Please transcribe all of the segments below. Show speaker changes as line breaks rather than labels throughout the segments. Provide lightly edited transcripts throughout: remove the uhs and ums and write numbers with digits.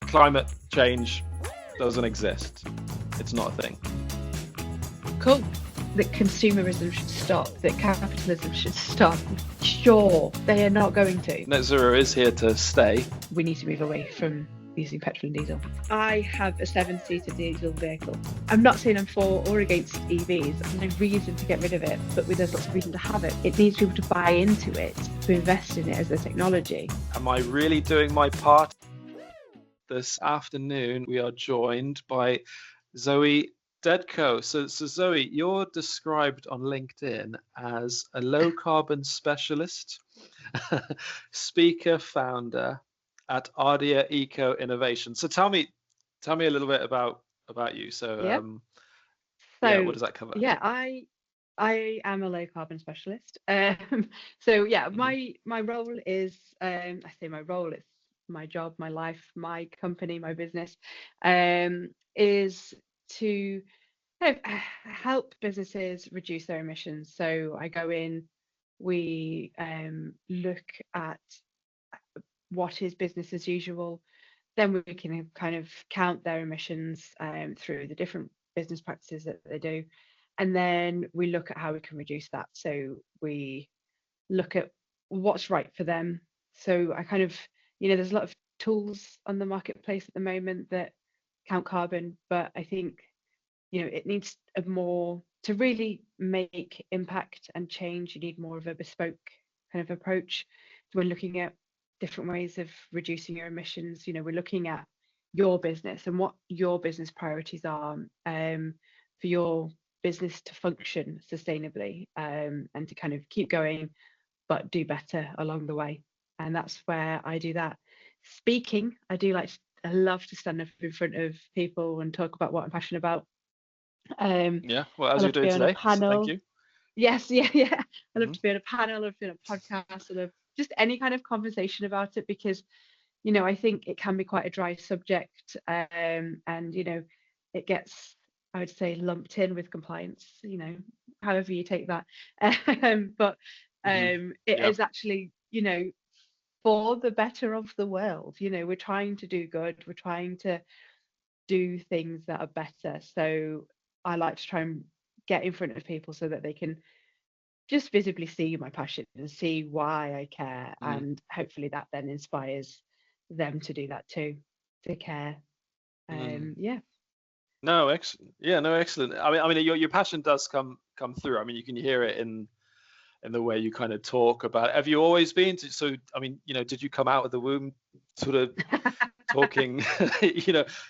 climate change doesn't exist. It's not a thing.
Cool. That consumerism should stop, that capitalism should stop. Sure, they are not going to.
Net zero is here to stay.
We need to move away from using petrol and diesel. I have a 7-seater diesel vehicle. I'm not saying I'm for or against EVs. There's no reason to get rid of it, but there's lots of reason to have it. It needs people to buy into it, to invest in it as a technology.
Am I really doing my part? This afternoon, we are joined by Zoe Detko. So Zoe, you're described on LinkedIn as a low carbon specialist, speaker, founder at Ardia Eco Innovation. So tell me a little bit about you. So what does that cover?
Yeah, I am a low carbon specialist. My role is I say my role, it's my job, my life, my company, my business, is to kind of help businesses reduce their emissions. So I go in, we look at what is business as usual, then we can kind of count their emissions through the different business practices that they do, and then we look at how we can reduce that. So we look at what's right for them. So I kind of, there's a lot of tools on the marketplace at the moment that count carbon, but I think, it needs a more, to really make impact and change, you need more of a bespoke kind of approach. So we're looking at different ways of reducing your emissions. We're looking at your business and what your business priorities are, for your business to function sustainably, and to kind of keep going but do better along the way. And that's where I do that. Speaking, I love to stand up in front of people and talk about what I'm passionate about.
Yeah, well, as
I
you're
love to
doing
be on a
today, so thank
panel.
you.
Yes, yeah. I love
Hmm.
to be on a panel, I love to be on a podcast, I love just any kind of conversation about it, because I think it can be quite a dry subject, and it gets, I would say, lumped in with compliance, however you take that. But
Hmm.
it
Yeah.
is actually, for the better of the world. We're trying to do good, we're trying to do things that are better. So I like to try and get in front of people so that they can just visibly see my passion and see why I care,
Mm.
and hopefully that then inspires them to do that too, to care.
Mm.
Yeah.
No, excellent. Yeah, no, excellent. I mean, your passion does come through. I mean, you can hear it in the way you kind of talk about it. Have you always been so? I mean, did you come out of the womb sort of talking,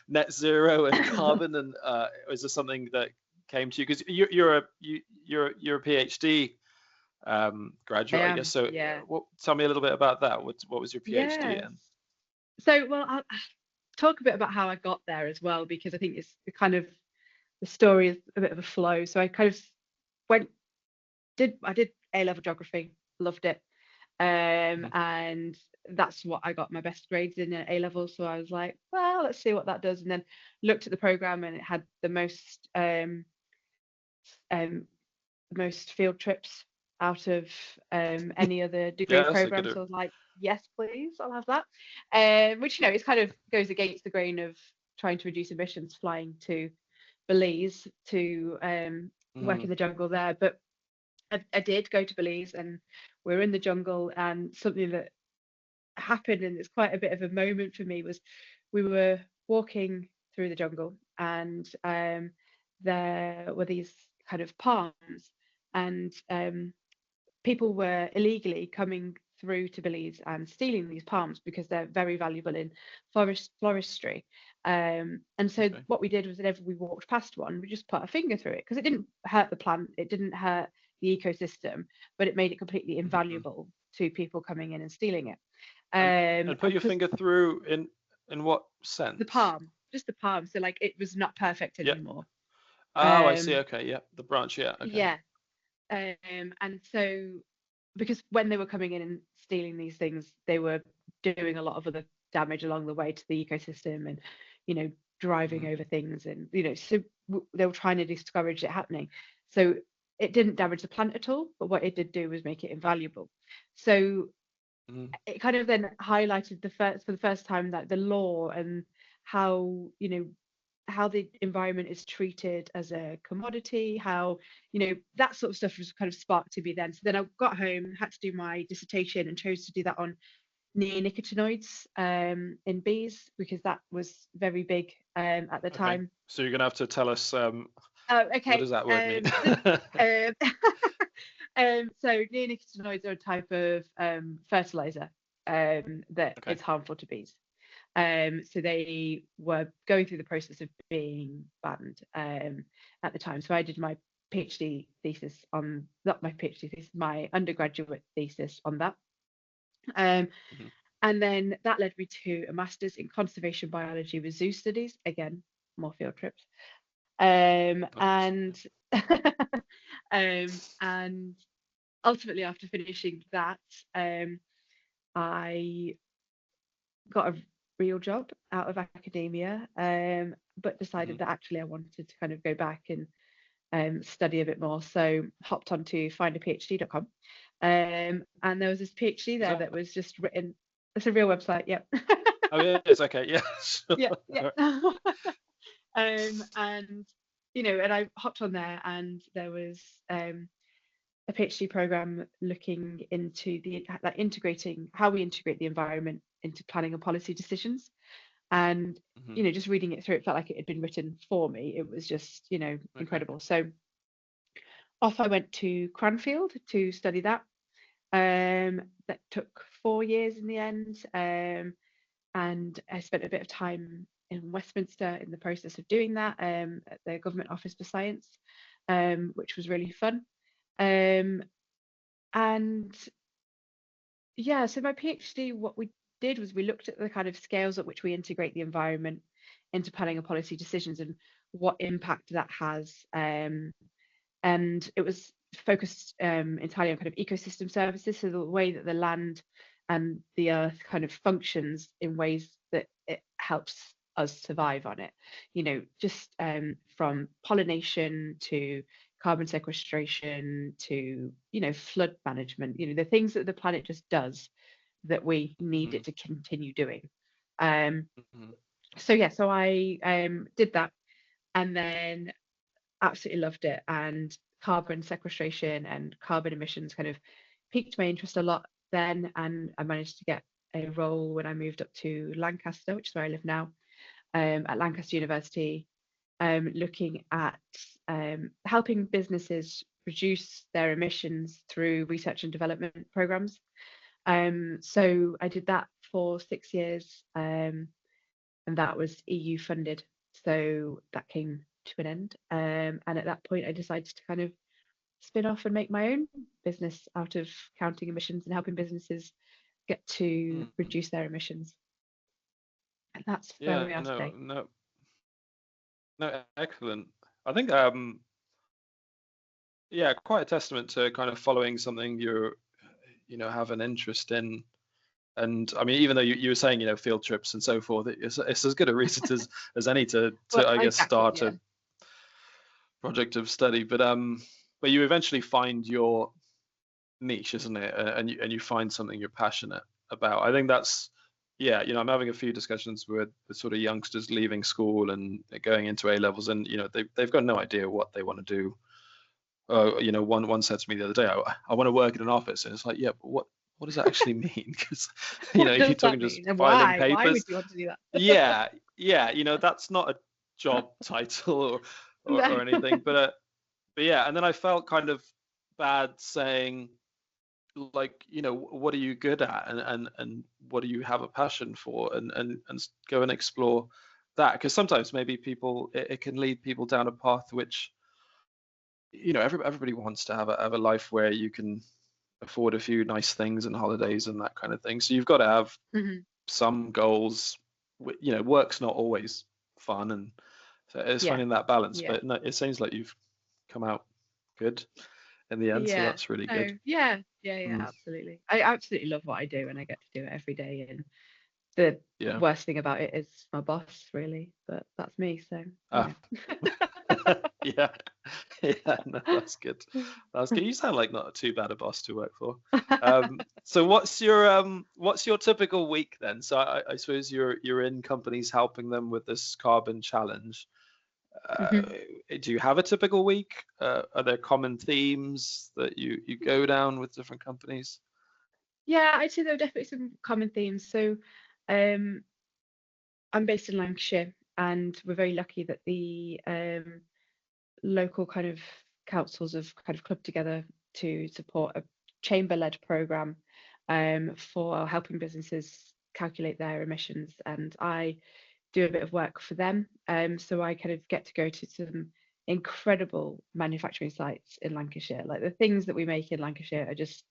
net zero and carbon, and is this something that came to you because you're a PhD
I
graduate, I guess.
am,
So,
yeah.
tell me a little bit about that. What was your PhD
Yes.
in?
So, well, I'll talk a bit about how I got there as well, because I think it's kind of, the story is a bit of a flow. So I kind of went, I did A-level geography, loved it.
Mhm.
And that's what I got my best grades in at A-level. So I was like, well, let's see what that does. And then looked at the program, and it had um, the most field trips out of any other degree
Yeah, that's a
program.
good.
So I was like, yes, please, I'll have that. Which, it kind of goes against the grain of trying to reduce emissions, flying to Belize to work in
Mm.
the jungle there. But I did go to Belize, and we're in the jungle, and something that happened, and it's quite a bit of a moment for me, was we were walking through the jungle, and there were these kind of palms, and people were illegally coming through to Belize and stealing these palms because they're very valuable in floristry. And so
Okay.
what we did was, whenever we walked past one, we just put a finger through it, because it didn't hurt the plant, it didn't hurt the ecosystem, but it made it completely
Mhm.
invaluable to people coming in and stealing it.
And put
And
your
because
finger through in what
the
sense?
palm, just the palm, so like it was not perfect
Yeah.
anymore.
Oh, I see.
Um,
Okay. Yeah. The branch. Yeah. Okay.
yeah. And so, because when they were coming in and stealing these things, they were doing a lot of other damage along the way to the ecosystem, and driving
Mhm.
over things, and so they were trying to discourage it happening. So it didn't damage the plant at all, but what it did do was make it invaluable. So
Mhm.
it kind of then highlighted for the first time, that the law and how, how the environment is treated as a commodity, how, that sort of stuff was kind of sparked to me then. So then I got home, had to do my dissertation, and chose to do that on neonicotinoids in bees, because that was very big at the
Okay.
time.
So you're gonna have to tell us
Oh,
what
okay.
does that word mean?
Um, so neonicotinoids are a type of fertilizer that
Okay.
is harmful to bees. So they were going through the process of being banned at the time. So I did my PhD thesis on, not my PhD thesis, my undergraduate thesis on that. Um,
Mhm.
and then that led me to a master's in conservation biology with zoo studies. Again, more field trips.
Nice.
And and ultimately, after finishing that, I got a real job out of academia, but decided
Mhm.
that actually I wanted to kind of go back and study a bit more. So hopped onto findaphd.com, and there was this PhD
Is
there
that?
that was just written. It's a real website, yep.
Oh yeah, it's okay. Yeah. Sure.
Yeah, yeah.
All right.
And and I hopped on there, and there was a PhD program looking into the like integrating how we integrate the environment into planning and policy decisions. And
Mhm.
just reading it through, it felt like it had been written for me. It was just
Okay.
incredible. So off I went to Cranfield to study that. That took 4 years in the end. And I spent a bit of time in Westminster in the process of doing that, at the Government Office for Science, which was really fun. Um, and yeah, so my PhD, what we did was we looked at the kind of scales at which we integrate the environment into planning and policy decisions, and what impact that has. And it was focused entirely on kind of ecosystem services, so the way that the land and the earth kind of functions in ways that it helps us survive on it. Just from pollination to carbon sequestration to flood management. The things that the planet just does that we need
Mhm.
it to continue doing. Um,
Mhm.
so yeah, so I did that, and then absolutely loved it. And carbon sequestration and carbon emissions kind of piqued my interest a lot then. And I managed to get a role when I moved up to Lancaster, which is where I live now, at Lancaster University, looking at helping businesses reduce their emissions through research and development programs. So I did that for 6 years, and that was EU funded. So that came to an end. And at that point, I decided to kind of spin off and make my own business out of counting emissions and helping businesses get to
Mhm.
reduce their emissions. And that's where
Yeah.
we are
No.
today.
No. No. Excellent. I think yeah, quite a testament to kind of following something have an interest in. And I mean, even though you were saying, field trips and so forth, it's as good a reason as any
Well,
to I guess
exactly,
start
yeah.
a project of study. But you eventually find your niche, isn't it? And you find something you're passionate about. I think that's, yeah, I'm having a few discussions with sort of youngsters leaving school and going into A levels, and they've got no idea what they want to do. One said to me the other day, I want to work in an office, and it's like, yeah, but what does that actually mean? Because
What
you're
does that
talking just
mean? And
filing
why? Why would
papers.
you want to do that?
Yeah, yeah, that's not a job title or
No.
anything. But yeah, and then I felt kind of bad saying, like, what are you good at, and what do you have a passion for, and go and explore that, because sometimes maybe it can lead people down a path which, everybody wants to have a life where you can afford a few nice things and holidays and that kind of thing. So you've got to have
Mhm.
some goals. Work's not always fun, and so it's
Yeah,
finding that balance.
yeah,
But no, it seems like you've come out good in the end, so
yeah.
that's really good.
No, yeah, yeah, yeah,
Mm,
absolutely. I absolutely love what I do, and I get to do it every day. And the
yeah.
worst thing about it is my boss, really, but that's me. So,
Ah, Yeah, yeah, no, that's good. That's good. You sound like not too bad a boss to work for. So what's your typical week then? So I suppose you're in companies helping them with this carbon challenge. Uh,
Mhm.
do you have a typical week? Are there common themes that you go down with different companies?
Yeah, I'd say there are definitely some common themes. So, um, I'm based in Lancashire, and we're very lucky that the local kind of councils have kind of clubbed together to support a chamber-led program for helping businesses calculate their emissions. And I do a bit of work for them. So I kind of get to go to some incredible manufacturing sites in Lancashire. Like the things that we make in Lancashire are just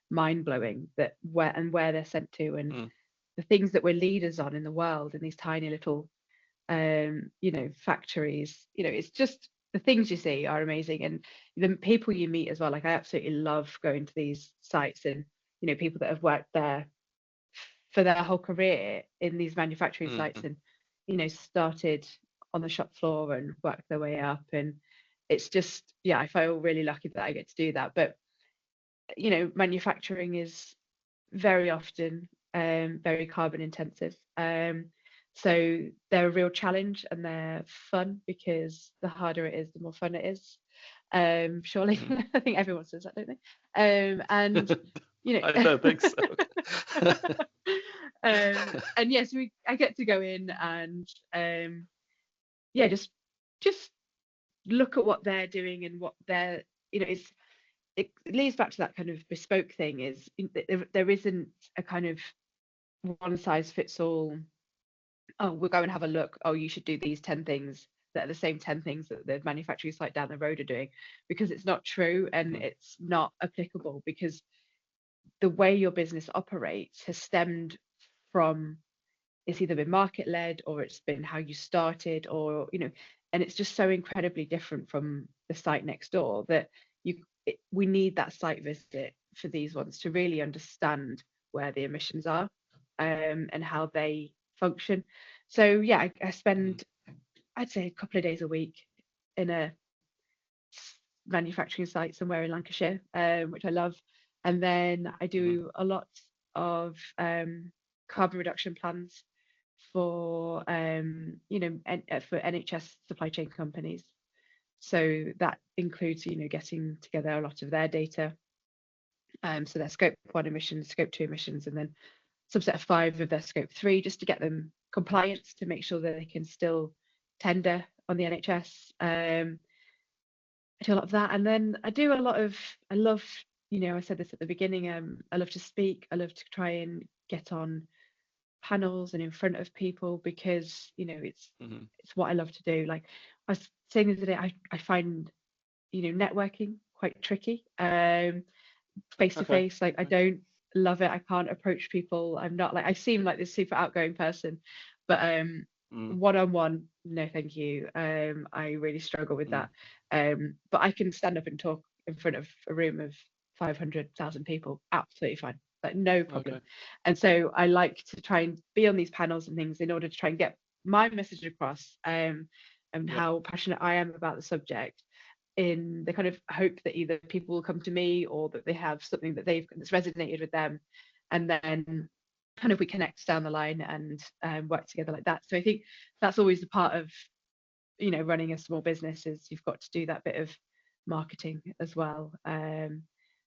mind blowing that where they're sent to, and
Mm,
the things that we're leaders on in the world in these tiny little factories. It's just the things you see are amazing, and the people you meet as well. Like I absolutely love going to these sites, and people that have worked there for their whole career in these manufacturing sites,
mm,
and started on the shop floor and worked their way up. And it's just, yeah, I feel really lucky that I get to do that. But manufacturing is very often very carbon intensive. So they're a real challenge, and they're fun because the harder it is, the more fun it is. Surely,
mm.
I think everyone says that, don't they? And you
I
know,
don't think so.
and yes, I get to go in and yeah, just look at what they're doing and what they're, it leads back to that kind of bespoke thing. Is there isn't a kind of one size fits all. Oh, we'll go and have a look. Oh, you should do these 10 things that are the same 10 things that the manufacturing site down the road are doing, because it's not true and
Mm,
it's not applicable, because the way your business operates has stemmed from, it's either been market led, or it's been how you started, or and it's just so incredibly different from the site next door that we need that site visit for these ones to really understand where the emissions are, and how they function. So yeah, I
mm,
spend, I'd say, a couple of days a week in a manufacturing site somewhere in Lancashire, which I love. And then I
mhm,
do a lot of carbon reduction plans for for NHS supply chain companies. So that includes getting together a lot of their data, so their scope 1 emissions, scope 2 emissions, and then subset of 5 of their scope 3, just to get them compliance, to make sure that they can still tender on the NHS. I do a lot of that, and then I love, I said this at the beginning, I love to speak. I love to try and get on panels and in front of people, because
mhm.
it's what I love to do. Like I was saying the other day, I find networking quite tricky, face to
Okay.
face. Like I
Okay.
don't love it. I can't approach people. I'm not like, I seem like this super outgoing person, but
Mm,
one on one, no thank you. I really struggle with
mm,
that. But I can stand up and talk in front of a room of 500,000 people absolutely fine, like no problem.
okay.
And so I like to try and be on these panels and things in order to try and get my message across, and
Yeah.
how passionate I am about the subject, in the kind of hope that either people will come to me, or that they have something that's resonated with them, and then kind of we connect down the line and work together like that. So I think that's always the part of running a small business, is you've got to do that bit of marketing as well,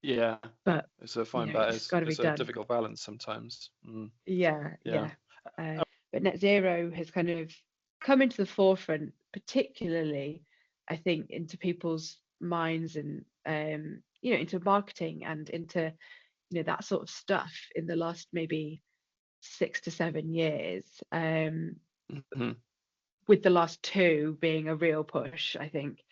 Yeah.
but
It's a fine
it's
balance.
got to be
It's a
done.
difficult balance sometimes. Mm,
Yeah,
yeah.
yeah. But net zero has kind of come into the forefront, particularly, I think, into people's minds, and into marketing and into that sort of stuff in the last maybe 6 to 7 years.
Mhm.
With the last two being a real push, I think,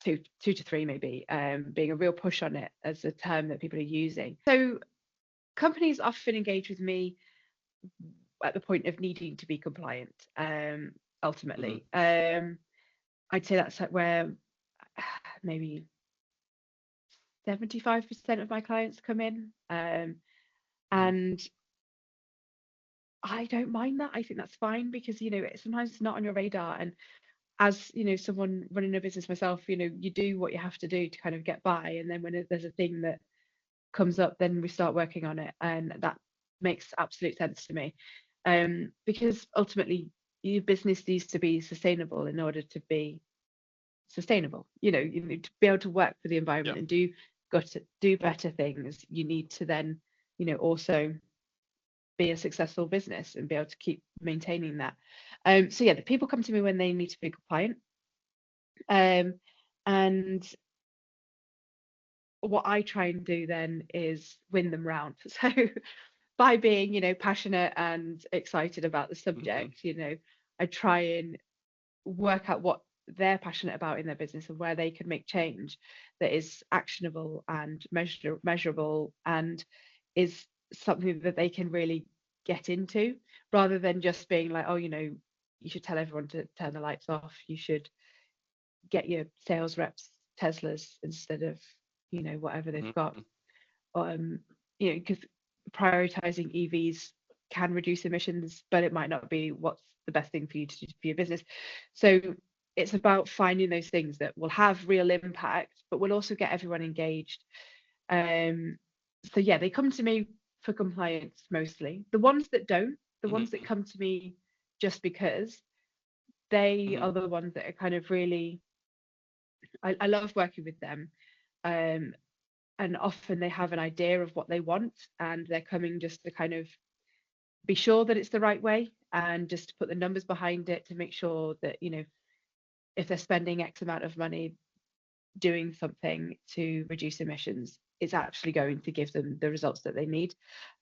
two to three maybe, being a real push on it as a term that people are using. So companies often engage with me at the point of needing to be compliant,
Mhm.
ultimately. I'd say that's where maybe 75% of my clients come in.
Mhm.
And I don't mind that. I think that's fine, because sometimes it's not on your radar. And as someone running a business myself, you do what you have to do to kind of get by, and then when there's a thing that comes up, then we start working on it, and that makes absolute sense to me. Because ultimately, your business needs to be sustainable in order to be sustainable. You need to be able to work for the
Yeah.
environment and got to do better things. You need to then, also be a successful business and be able to keep maintaining that. So yeah, the people come to me when they need to be compliant. Um, and what I try and do then is win them round. So by being, passionate and excited about the
Hmm.
subject, I try and work out what they're passionate about in their business and where they can make change that is actionable and measurable and is something that they can really get into, rather than just being like, oh, you should tell everyone to turn the lights off. You should get your sales reps Teslas instead of, whatever they've got.
Hmm.
um, because prioritizing EVs can reduce emissions, but it might not be what's the best thing for you to do for your business. So it's about finding those things that will have real impact, but will also get everyone engaged. Um, so yeah, they come to me for compliance mostly. The ones that don't, the ones that
Hmm.
come to me just because, they
Hmm.
are the ones that are kind of really, I love working with them. Um, and often they have an idea of what they want, and they're coming just to kind of be sure that it's the right way, and just to put the numbers behind it to make sure that, if they're spending X amount of money doing something to reduce emissions, it's actually going to give them the results that they need.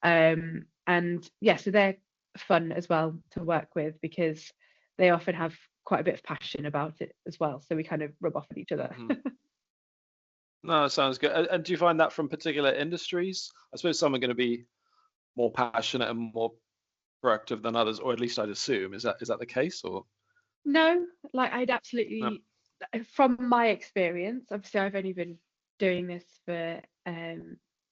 And yeah, so they're fun as well to work with because they often have quite a bit of passion about it as well, so we kind of rub off on each other.
Hmm. No, that sounds good. And do you find that from particular industries? I suppose some are going to be more passionate and more proactive than others, or at least I'd assume. Is that the case, or
No, like I'd
no?
absolutely, from my experience, obviously I've only been doing this for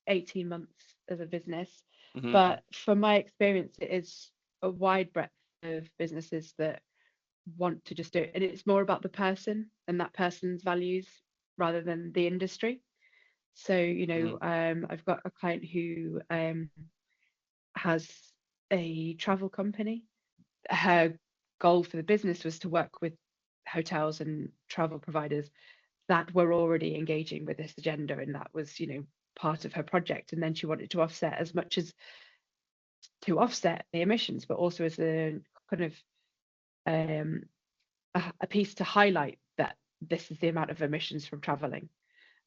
18 months as a business,
Hmm.
but from my experience, it is a wide breadth of businesses that want to just do it. And it's more about the person and that person's values rather than the industry. So,
Hmm.
I've got a client who has a travel company. Her goal for the business was to work with hotels and travel providers that were already engaging with this agenda, and that was, part of her project. And then she wanted to offset as much as to offset the emissions, but also as a kind of um, a piece to highlight that this is the amount of emissions from traveling,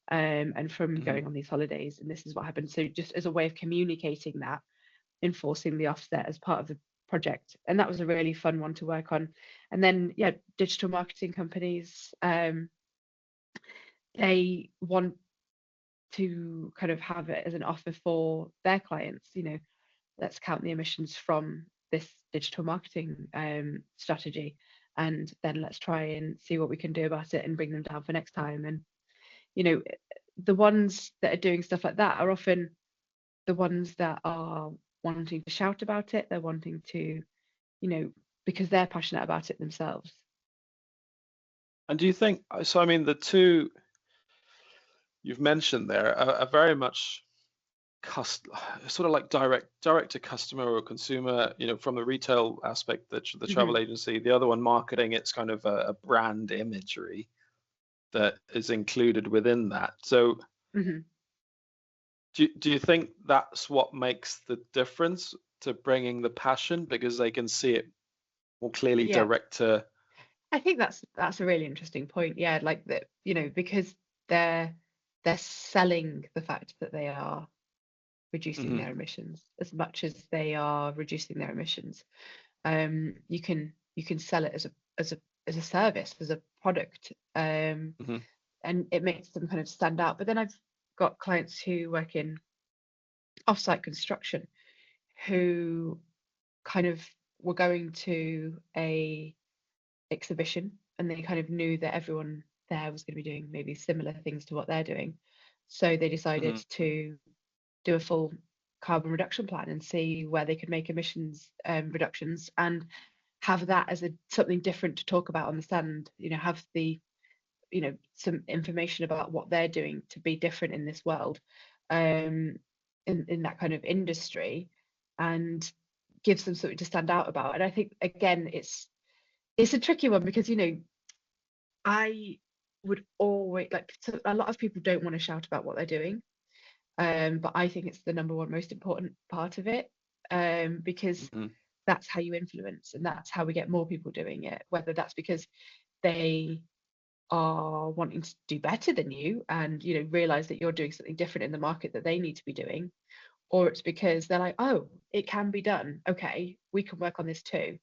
and from
Hmm.
going on these holidays, and this is what happened. So just as a way of communicating that, enforcing the offset as part of the project, and that was a really fun one to work on. And then yeah, digital marketing companies, they want to kind of have it as an offer for their clients. Let's count the emissions from this digital marketing strategy, and then let's try and see what we can do about it and bring them down for next time. And you know the ones that are doing stuff like that are often the ones that are wanting to shout about it. They're wanting to, you know, because they're passionate about it themselves.
And do you think so? I mean, the two you've mentioned there are very much cust sort of like direct to customer or consumer, from the retail aspect, the
Hmm.
travel agency, the other one marketing, it's kind of a brand imagery that is included within that. So
Hmm.
do you think that's what makes the difference to bringing the passion, because they can see it more clearly
Yeah,
direct to.
I think that's a really interesting point. Yeah, like that, because they're they're selling the fact that they are reducing
Mhm.
their emissions as much as they are reducing their emissions. You can sell it as a service, as a product,
Mhm.
and it makes them kind of stand out. But then I've got clients who work in offsite construction who kind of were going to a exhibition, and they kind of knew that everyone there was going to be doing maybe similar things to what they're doing. So they decided
Mhm.
to do a full carbon reduction plan and see where they could make emissions reductions, and have that as something different to talk about on the stand, have the, some information about what they're doing to be different in this world, in that kind of industry, and gives them something to stand out about. And I think, again, it's a tricky one, because I would always so a lot of people don't want to shout about what they're doing, but I think it's the number one most important part of it, because
Hmm.
that's how you influence, and that's how we get more people doing it, whether that's because they are wanting to do better than you, and realize that you're doing something different in the market that they need to be doing, or it's because they're like, oh, it can be done, okay, we can work on this too.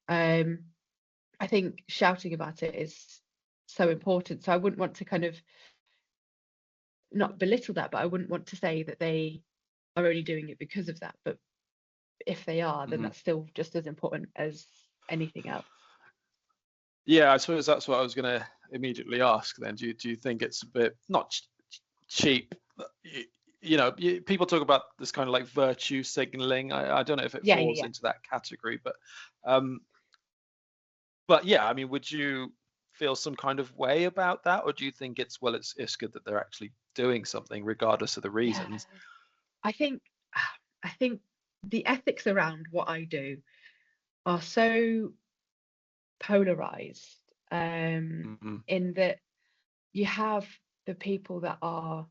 I think shouting about it is so important, so I wouldn't want to kind of not belittle that, but I wouldn't want to say that they are only doing it because of that. But if they are, then
Hmm.
that's still just as important as anything else.
Yeah, I suppose that's what I was going to immediately ask then. Do you think it's a bit not cheap? People talk about this kind of like virtue signaling. I don't know if it
Yeah,
falls
yeah,
into that category, um, but yeah, I mean, would you feel some kind of way about that, or do you think it's good that they're actually doing something regardless of the
yeah.
reasons?
I think I think the ethics around what I do are so polarized,
Hmm.
in that you have the people that are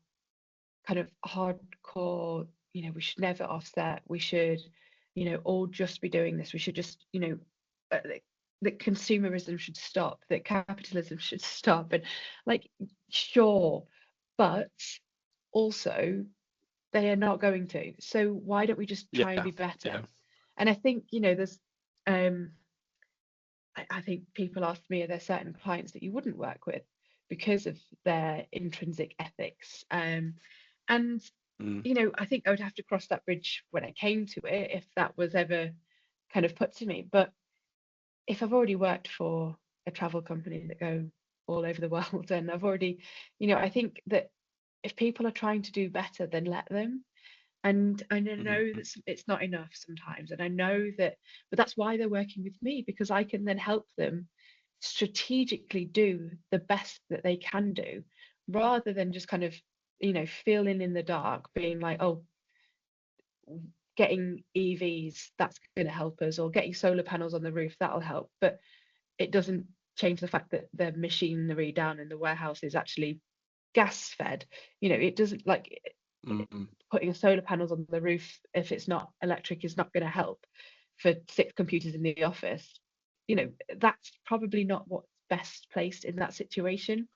kind of hardcore, we should never offset, we should, all just be doing this, we should just, that consumerism should stop, that capitalism should stop, and like, sure, but also they are not going to. So why don't we just try and
Yeah,
be better?
yeah.
And I think, there's I think people ask me, are there certain clients that you wouldn't work with because of their intrinsic ethics? And
Mm,
I think I would have to cross that bridge when I came to it, if that was ever kind of put to me. But if I've already worked for a travel company that go all over the world, and I've already, I think that if people are trying to do better, then let them. And I
mhm,
know that it's not enough sometimes, and I know that, but that's why they're working with me, because I can then help them strategically do the best that they can do, rather than just kind of, feeling in the dark, being like, oh, getting EVs, that's going to help us, or getting solar panels on the roof, that'll help. But it doesn't change the fact that the machinery down in the warehouse is actually gas fed. It doesn't, like,
mhm,
putting solar panels on the roof, if it's not electric, is not going to help for 6 computers in the office. That's probably not what's best placed in that situation.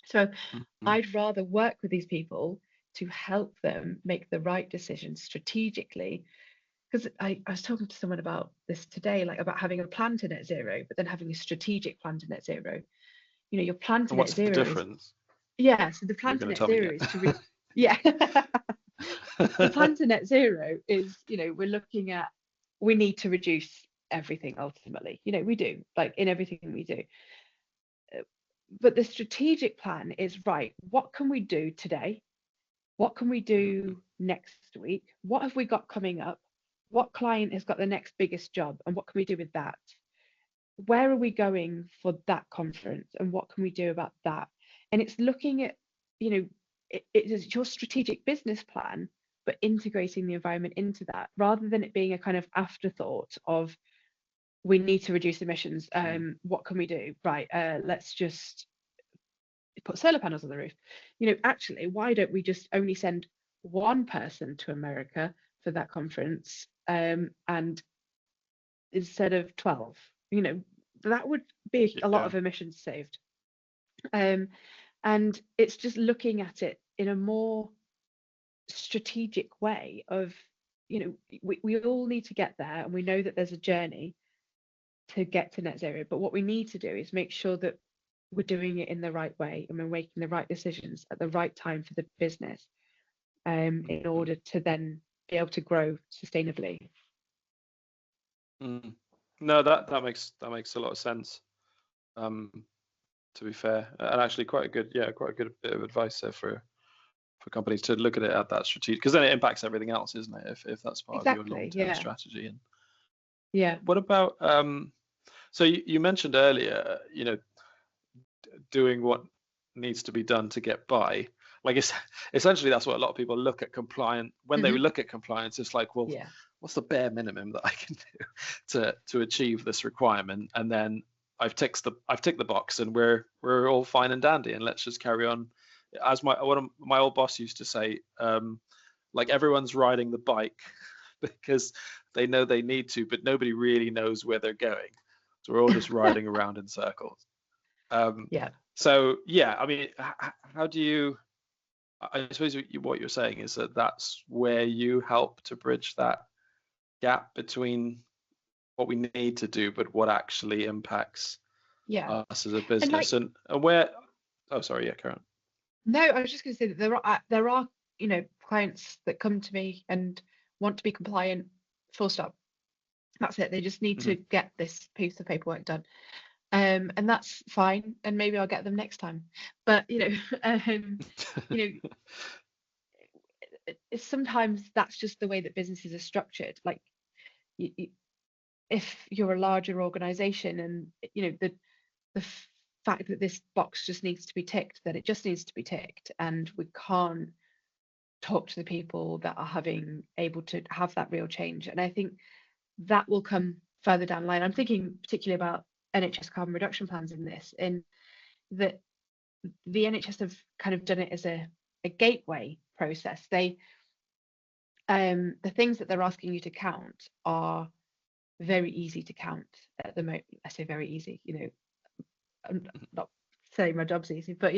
So
mhm.
I'd rather work with these people to help them make the right decisions strategically. Because I was talking to someone about this today, like about having a plan to net zero, but then having a strategic plan to net zero. Your plan to
And
net
what's the
zero is,
difference?
yeah, so the
You're
plan to
going to
net
tell me
zero
yet?
is yeah. The plan to net zero is, we're looking at, we need to reduce everything ultimately. We do, like, in everything we do. But the strategic plan is, right, what can we do today? What can we
Mhm,
do next week? What have we got coming up? What client has got the next biggest job? And what can we do with that? Where are we going for that conference? And what can we do about that? And it's looking at, it is your strategic business plan, but integrating the environment into that, rather than it being a kind of afterthought of, we need to reduce emissions.
mm,
What can we do? Right, let's just put solar panels on the roof. Actually, why don't we just only send one person to America for that conference, and instead of 12? That would be a lot
yeah.
of emissions saved. Um, and it's just looking at it in a more strategic way of, we all need to get there, and we know that there's a journey to get to net zero, but what we need to do is make sure that we're doing it in the right way, and we're making the right decisions at the right time for the business, in
Mhm,
order to then be able to grow sustainably.
mm. No, that makes a lot of sense. Um, to be fair, and actually quite a good bit of advice there for companies to look at it at that strategic, because then it impacts everything else, isn't it? If that's part of your
Exactly.
long-term
Yeah.
strategy. And
Yeah.
what about So you mentioned earlier, doing what needs to be done to get by. Like it's essentially that's what a lot of people look at compliant when they
Hmm.
look at compliance. It's like, well,
Yeah.
what's the bare minimum that I can do to achieve this requirement? And then I've ticked the box, and we're all fine and dandy, and let's just carry on. As my old boss used to say, like everyone's riding the bike because they know they need to, but nobody really knows where they're going. So we're all just riding around in circles. Um,
Yeah.
so yeah, I mean, how do you? I suppose what you're saying is that that's where you help to bridge that gap between what we need to do, but what actually impacts
Yeah.
us as a
And like,
business, and where. Oh, sorry, yeah, Karen.
no, I was just going to say that there are clients that come to me and want to be compliant, full stop. That's it. They just need to
Hmm.
get this piece of paperwork done. And that's fine. And maybe I'll get them next time. But you know, sometimes that's just the way that businesses are structured. Like, if you're a larger organization, and the fact that this box just needs to be ticked, that it just needs to be ticked, and we can't talk to the people that are having able to have that real change. And I think that will come further down the line. I'm thinking particularly about NHS carbon reduction plans in this, in that the NHS have kind of done it as a gateway process. The things that they're asking you to count are very easy to count at the moment. I say very easy, I'm not saying my job's easy, but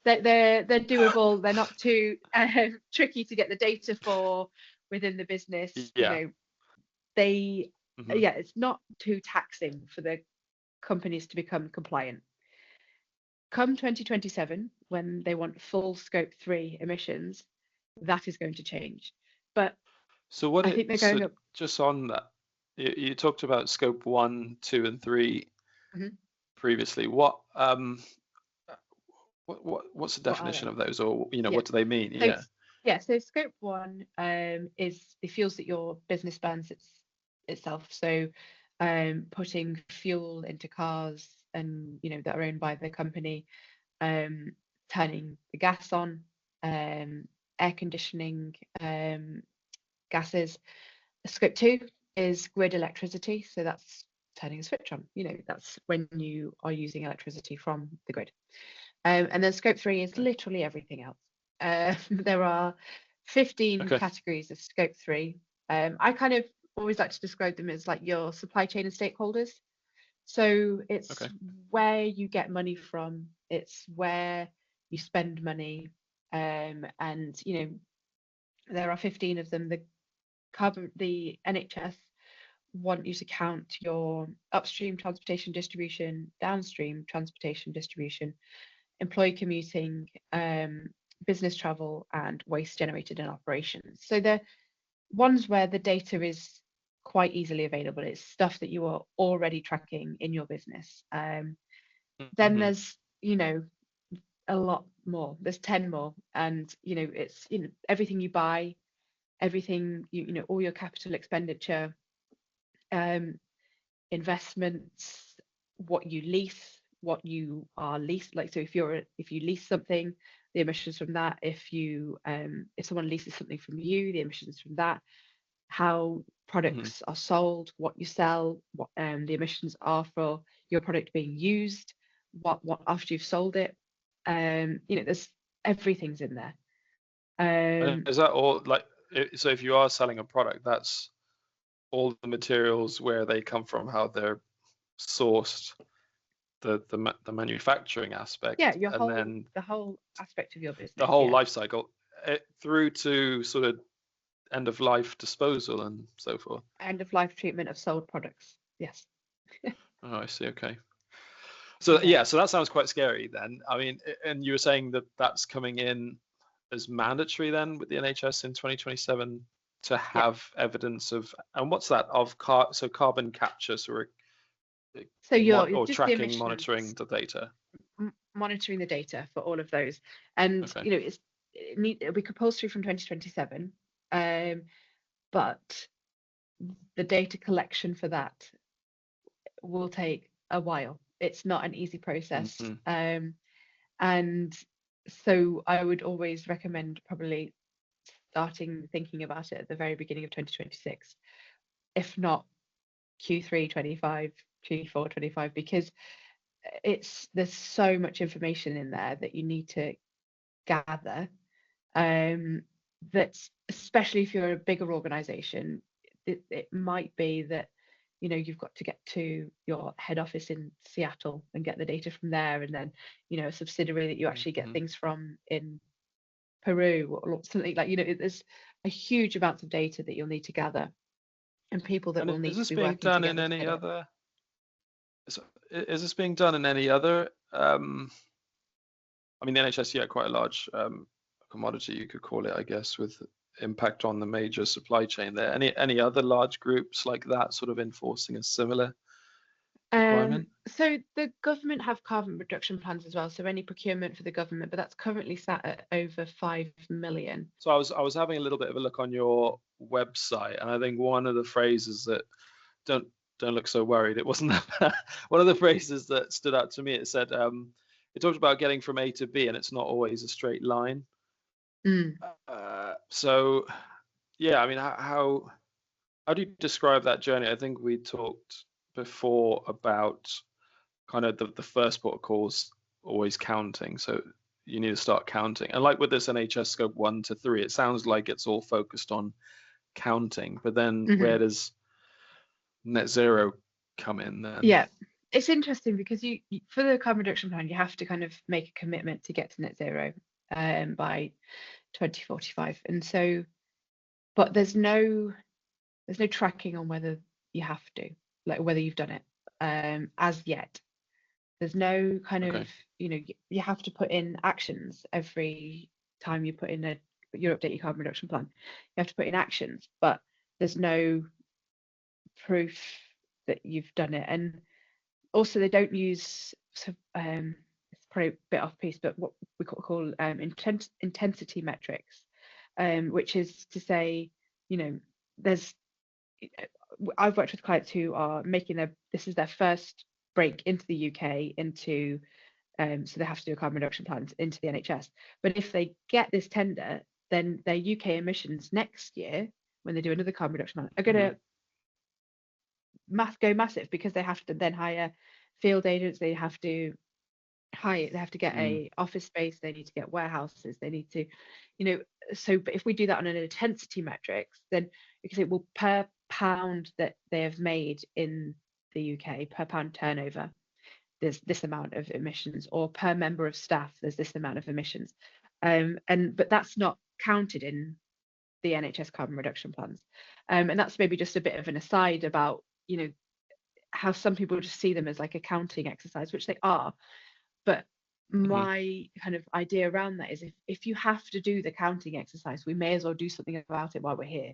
they're doable. They're not too tricky to get the data for within the business.
Yeah.
They
Hmm.
yeah, it's not too taxing for the companies to become compliant. Come 2027, when they want full scope 3 emissions, that is going to change. But
So what
I
it
think they're
so
going up.
just on that, you talked about scope 1, 2, and 3
Mhm.
previously. What's the
What are
definition
they?
of those, or
Yeah.
what do they mean?
So
Yeah.
so scope 1 is the fuels that your business burns itself. So putting fuel into cars, and that are owned by the company, um, turning the gas on, um, air conditioning, gases. Scope 2 is grid electricity. So that's turning a switch on. That's when you are using electricity from the grid. And then scope 3 is
Okay.
literally everything else. There are 15
Okay.
categories of scope 3. I kind of always like to describe them as like your supply chain and stakeholders. So it's
Okay.
where you get money from, it's where you spend money. And there are 15 of them. The NHS want you to count your upstream transportation distribution, downstream transportation distribution, employee commuting, business travel, and waste generated in operations. So the ones where the data is quite easily available, it's stuff that you are already tracking in your business. Then
Hmm.
there's, a lot more. There's 10 more, and it's everything you buy, everything all your capital expenditure, um, investments, what you lease, what you are leased. Like, so if you lease something, the emissions from that. If someone leases something from you, the emissions from that. How
Hmm.
products are sold, what you sell, what the emissions are for your product being used, what after you've sold it. There's everything's in there.
And
Um,
is that all like? So if you are selling a product, that's all the materials, where they come from, how they're sourced, the manufacturing
yeah,
aspect,
your
and
whole
then
the whole aspect of your
the
business.
whole
Yeah,
life cycle, through to sort of end of life disposal and so forth.
end of life treatment of sold products. Yes.
Oh, I see. Okay. So
Yeah.
yeah, so that sounds quite scary then. I mean, and you were saying that that's coming in as mandatory then with the NHS in 2027 to
Yeah.
have evidence of, and what's that of so carbon capture, so we're
So you're
or
just the
tracking, monitoring
emissions,
the data.
monitoring the data for all of those, and
Okay.
it'll be compulsory from 2027. But the data collection for that will take a while. It's not an easy process.
Hmm.
And so I would always recommend probably starting thinking about it at the very beginning of 2026, if not Q3 25, Q4 25, because there's so much information in there that you need to gather. Um, that especially if you're a bigger organization, it might be that you've got to get to your head office in Seattle and get the data from there, and then a subsidiary that you actually get
Hmm.
things from in Peru or something like there's a huge amount of data that you'll need to gather and people that
And
will need
is
to
this
be
being
working
done in
together to
any
get it.
other? Is this being done in any other? I mean, the NHS, yeah, quite a large commodity, you could call it, I guess, with impact on the major supply chain there. Any other large groups like that sort of enforcing a similar requirement?
So the government have carbon reduction plans as well. So any procurement for the government, but that's currently sat at over 5 million.
So I was having a little bit of a look on your website, and I think one of the phrases that don't don't look so worried. It wasn't that one of the phrases that stood out to me. It said it talked about getting from A to B, and it's not always a straight line.
Mm.
So yeah, I mean, how do you describe that journey? I think we talked before about kind of the first port of calls always counting. So you need to start counting. And like with this NHS scope 1 to 3, it sounds like it's all focused on counting. But then
Hmm.
where does net zero come in then?
Yeah, it's interesting because for the carbon reduction plan, you have to kind of make a commitment to get to net zero by 2045. And so, but there's no tracking on whether you have to, like whether you've done it as yet. There's no kind of,
Okay.
you have to put in actions every time you put in your update your carbon reduction plan. You have to put in actions, but there's no proof that you've done it. And also they don't use it's probably a bit off piece, but what we call intensity metrics, which is to say, there's I've worked with clients who are making this is their first break into the UK into so they have to do a carbon reduction plan into the NHS. But if they get this tender, then their UK emissions next year, when they do another carbon reduction plan, are going
Hmm.
to go massive because they have to then hire field agents, they have to get
Mm.
a office space, they need to get warehouses, they need to, you know, so but if we do that on an intensity metrics, then you can say, well, per pound that they have made in the UK, per pound turnover, there's this amount of emissions, or per member of staff, there's this amount of emissions. But that's not counted in the NHS carbon reduction plans. And that's maybe just a bit of an aside about, how some people just see them as like a counting exercise, which they are. But
Hmm.
my kind of idea around that is if you have to do the counting exercise, we may as well do something about it while we're here.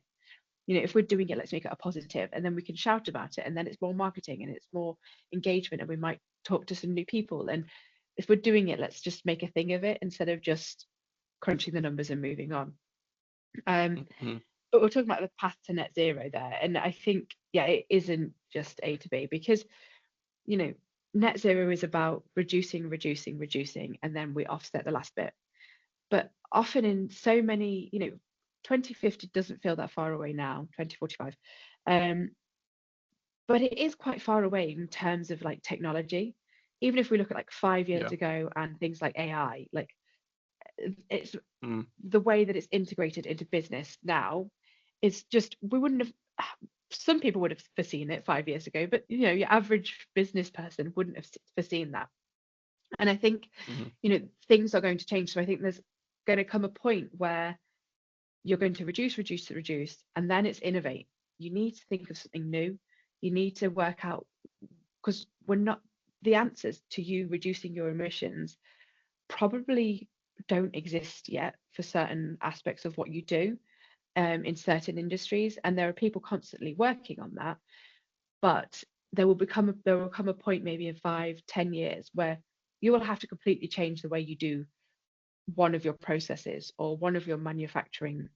If we're doing it, let's make it a positive, and then we can shout about it, and then it's more marketing and it's more engagement, and we might talk to some new people. And if we're doing it, let's just make a thing of it instead of just crunching the numbers and moving on. Um,
Hmm.
but we're talking about the path to net zero there, and I think yeah, it isn't just A to B, because you know net zero is about reducing, reducing, reducing, and then we offset the last bit. But often in so many, 2050 doesn't feel that far away now, 2045. Um, but it is quite far away in terms of like technology. Even if we look at like 5 years
Yeah.
ago and things like AI, like it's
Mm.
the way that it's integrated into business now is just, we wouldn't have, some people would have foreseen it 5 years ago, but your average business person wouldn't have foreseen that. And I think,
Hmm.
things are going to change. So I think there's going to come a point where you're going to reduce, reduce, reduce, and then it's innovate. You need to think of something new. You need to work out, because we're not, the answers to you reducing your emissions probably don't exist yet for certain aspects of what you do in certain industries. And there are people constantly working on that. But there will come a point maybe in 5, 10 years where you will have to completely change the way you do one of your processes or one of your manufacturing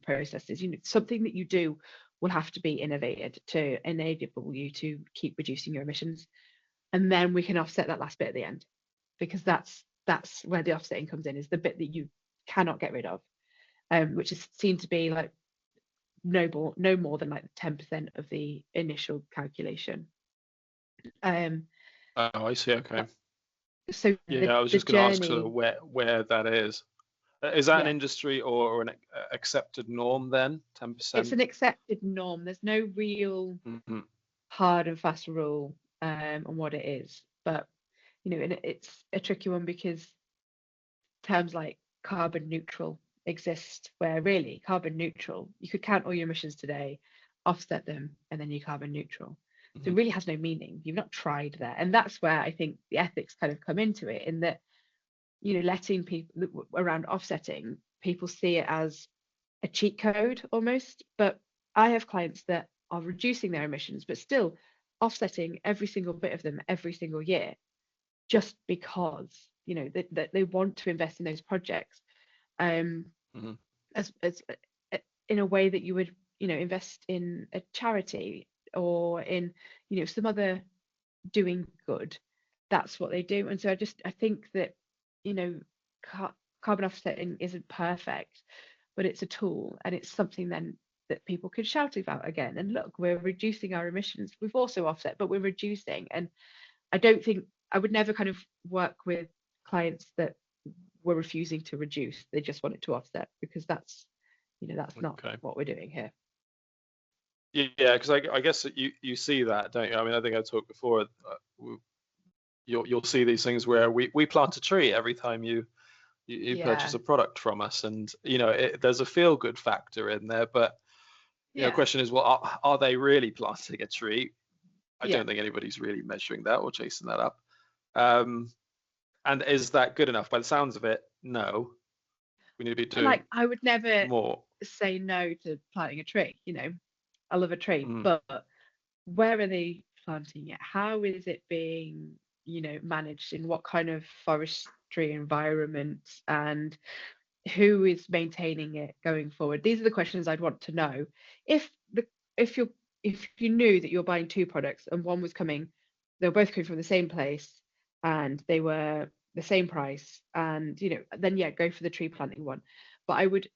processes. Something that you do will have to be innovated to enable you to keep reducing your emissions. and then we can offset that last bit at the end, because that's where the offsetting comes in, is the bit that you cannot get rid of, which is seen to be like no more than like 10% of the initial calculation. Um,
Oh, I see. Okay.
so
Yeah, I was
the
just going to ask sort of
journey,
where that is. Is that an
yeah,
industry or an accepted norm then?
it's
10%?
an accepted norm. There's no real
Mm-hmm.
hard and fast rule on what it is, but and it's a tricky one, because terms like carbon neutral exist, where really carbon neutral, you could count all your emissions today, offset them, and then you're carbon neutral. So
Mm-hmm.
it really has no meaning. You've not tried there. And that's where I think the ethics kind of come into it, in that, letting people around offsetting, people see it as a cheat code almost. But I have clients that are reducing their emissions, but still offsetting every single bit of them every single year, just because that they want to invest in those projects, um
Mm-hmm.
as in a way that you would invest in a charity, or in some other doing good. That's what they do. And so I think that you know carbon offsetting isn't perfect, but it's a tool, and it's something then that people could shout about again. And look, we're reducing our emissions, we've also offset, but we're reducing. And I don't think I would never kind of work with clients that were refusing to reduce. They just wanted to offset, because that's not
Okay.
what we're doing here.
Yeah, because I guess that you see that, don't you? I mean, I think I talked before. You'll see these things where we plant a tree every time you purchase
Yeah,
a product from us, and there's a feel good factor in there. But
yeah,
question is, well, are they really planting a tree? I
yeah.
don't think anybody's really measuring that or chasing that up. Um, and is that good enough? By the sounds of it, no. We need to be
And like,
doing
I would never
more.
say no to planting a tree. I love a tree,
Mm,
but where are they planting it? How is it being, managed? In what kind of forestry environment? And who is maintaining it going forward? These are the questions I'd want to know. If the if you if you knew that you're buying two products, and one was coming, they were both coming from the same place, and they were the same price, and then yeah, go for the tree planting one. But I would,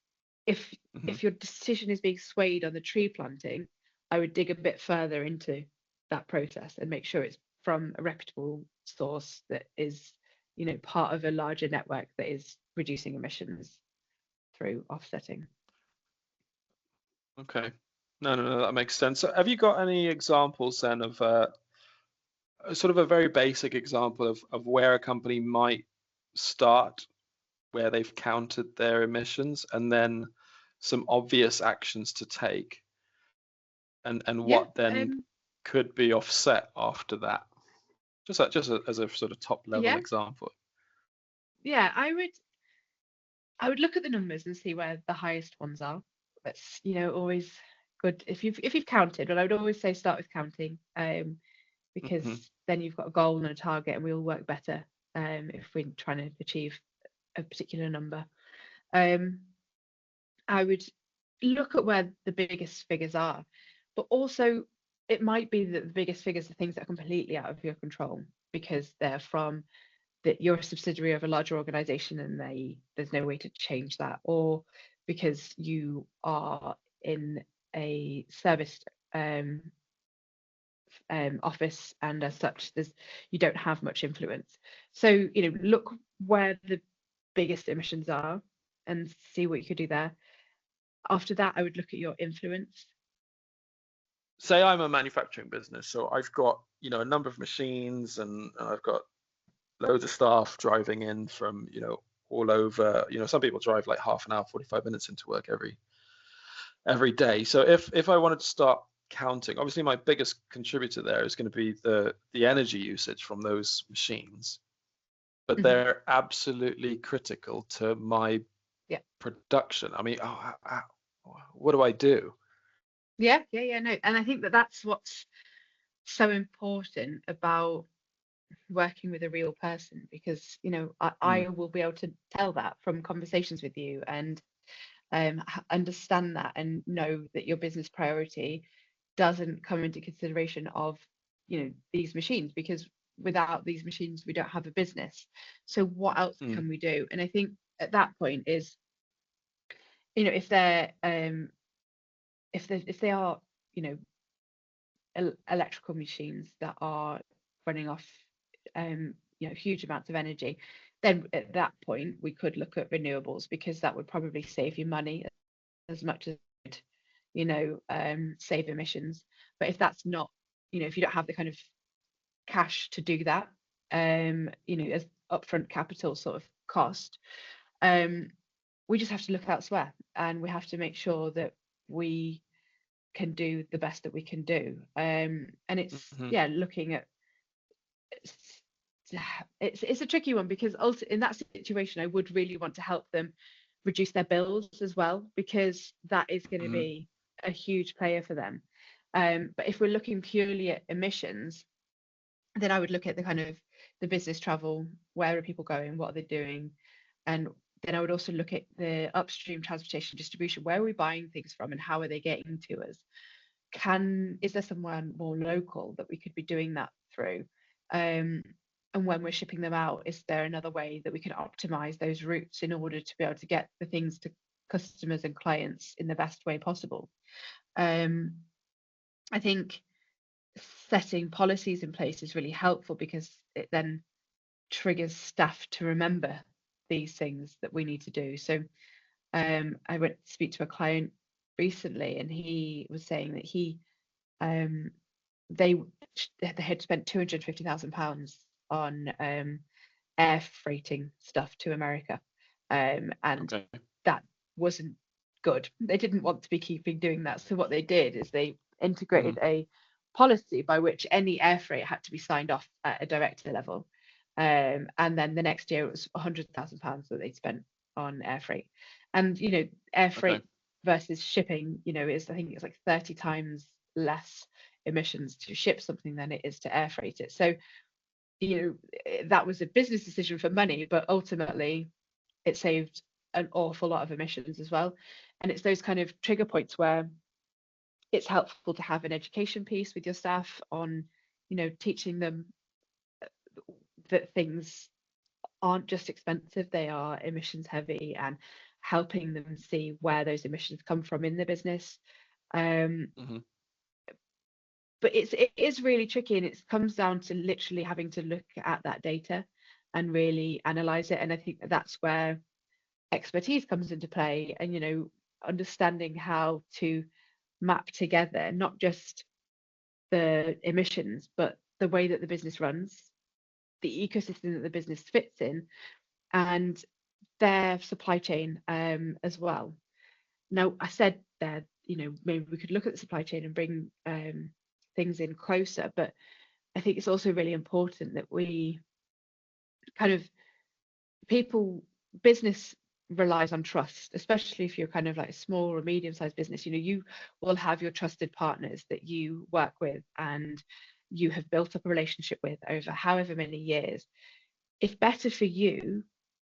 if
mhm.
if your decision is being swayed on the tree planting, I would dig a bit further into that process and make sure it's from a reputable source that is, part of a larger network that is reducing emissions through offsetting.
Okay. No, that makes sense. So have you got any examples then of sort of a very basic example of where a company might start, where they've counted their emissions, and then some obvious actions to take, and
Yeah,
what then could be offset after that? As a sort of top level
yeah,
example.
yeah. I would look at the numbers and see where the highest ones are. That's always good if you've counted. But I would always say start with counting, because
Hmm.
then you've got a goal and a target, and we all work better if we're trying to achieve a particular number. Um, I would look at where the biggest figures are, but also it might be that the biggest figures are things that are completely out of your control, because they're from that you're a subsidiary of a larger organization, and there's no way to change that, or because you are in a service um, office, and as such you don't have much influence. So look where the biggest emissions are, and see what you could do there. After that, I would look at your influence.
Say I'm a manufacturing business, so I've got a number of machines, and I've got loads of staff driving in from all over. Some people drive like half an hour, 45 minutes into work every day. So if I wanted to start counting, obviously my biggest contributor there is going to be the energy usage from those machines, but
Mhm.
they're absolutely critical to my
Yeah,
production. I mean, what do I do?
yeah, no, and I think that that's what's so important about working with a real person, because
Mm,
I will be able to tell that from conversations with you, and understand that, and know that your business priority doesn't come into consideration of these machines, because without these machines, we don't have a business. So what else
Mm.
can we do? And I think at that point is, if they're if they are, you know, electrical machines that are running off huge amounts of energy, then at that point we could look at renewables, because that would probably save you money as much as it would, save emissions. But if that's not, if you don't have the kind of cash to do that, as upfront capital sort of cost, we just have to look elsewhere, and we have to make sure that we can do the best that we can do. And it's,
Mm-hmm.
yeah, looking at, it's a tricky one, because also in that situation I would really want to help them reduce their bills as well, because that is going to
Mm-hmm.
be a huge player for them. But if we're looking purely at emissions, then I would look at the kind of the business travel, where are people going, what are they doing, and then I would also look at the upstream transportation distribution, where are we buying things from and how are they getting to us. Is there somewhere more local that we could be doing that through? And when we're shipping them out, is there another way that we can optimize those routes in order to be able to get the things to customers and clients in the best way possible? I think setting policies in place is really helpful, because it then triggers staff to remember these things that we need to do. So I went to speak to a client recently, and he was saying that they had spent £250,000 on air freighting stuff to America, and
Okay.
that wasn't good. They didn't want to be keeping doing that, so what they did is they integrated
Mm-hmm.
a policy by which any air freight had to be signed off at a director level, and then the next year it was £100,000 that they'd spent on air freight. And air
Okay.
freight versus shipping, is, I think it's like 30 times less emissions to ship something than it is to air freight it. So that was a business decision for money, but ultimately it saved an awful lot of emissions as well. And it's those kind of trigger points where it's helpful to have an education piece with your staff on, teaching them that things aren't just expensive, they are emissions heavy, and helping them see where those emissions come from in the business. Um,
Mm-hmm.
but it is really tricky, and it comes down to literally having to look at that data and really analyze it. And I think that's where expertise comes into play, and understanding how to map together not just the emissions, but the way that the business runs, the ecosystem that the business fits in, and their supply chain, as well. Now, I said that, maybe we could look at the supply chain and bring things in closer, but I think it's also really important that we kind of people business relies on trust, especially if you're kind of like a small or medium-sized business. You will have your trusted partners that you work with and you have built up a relationship with over however many years. It's better for you,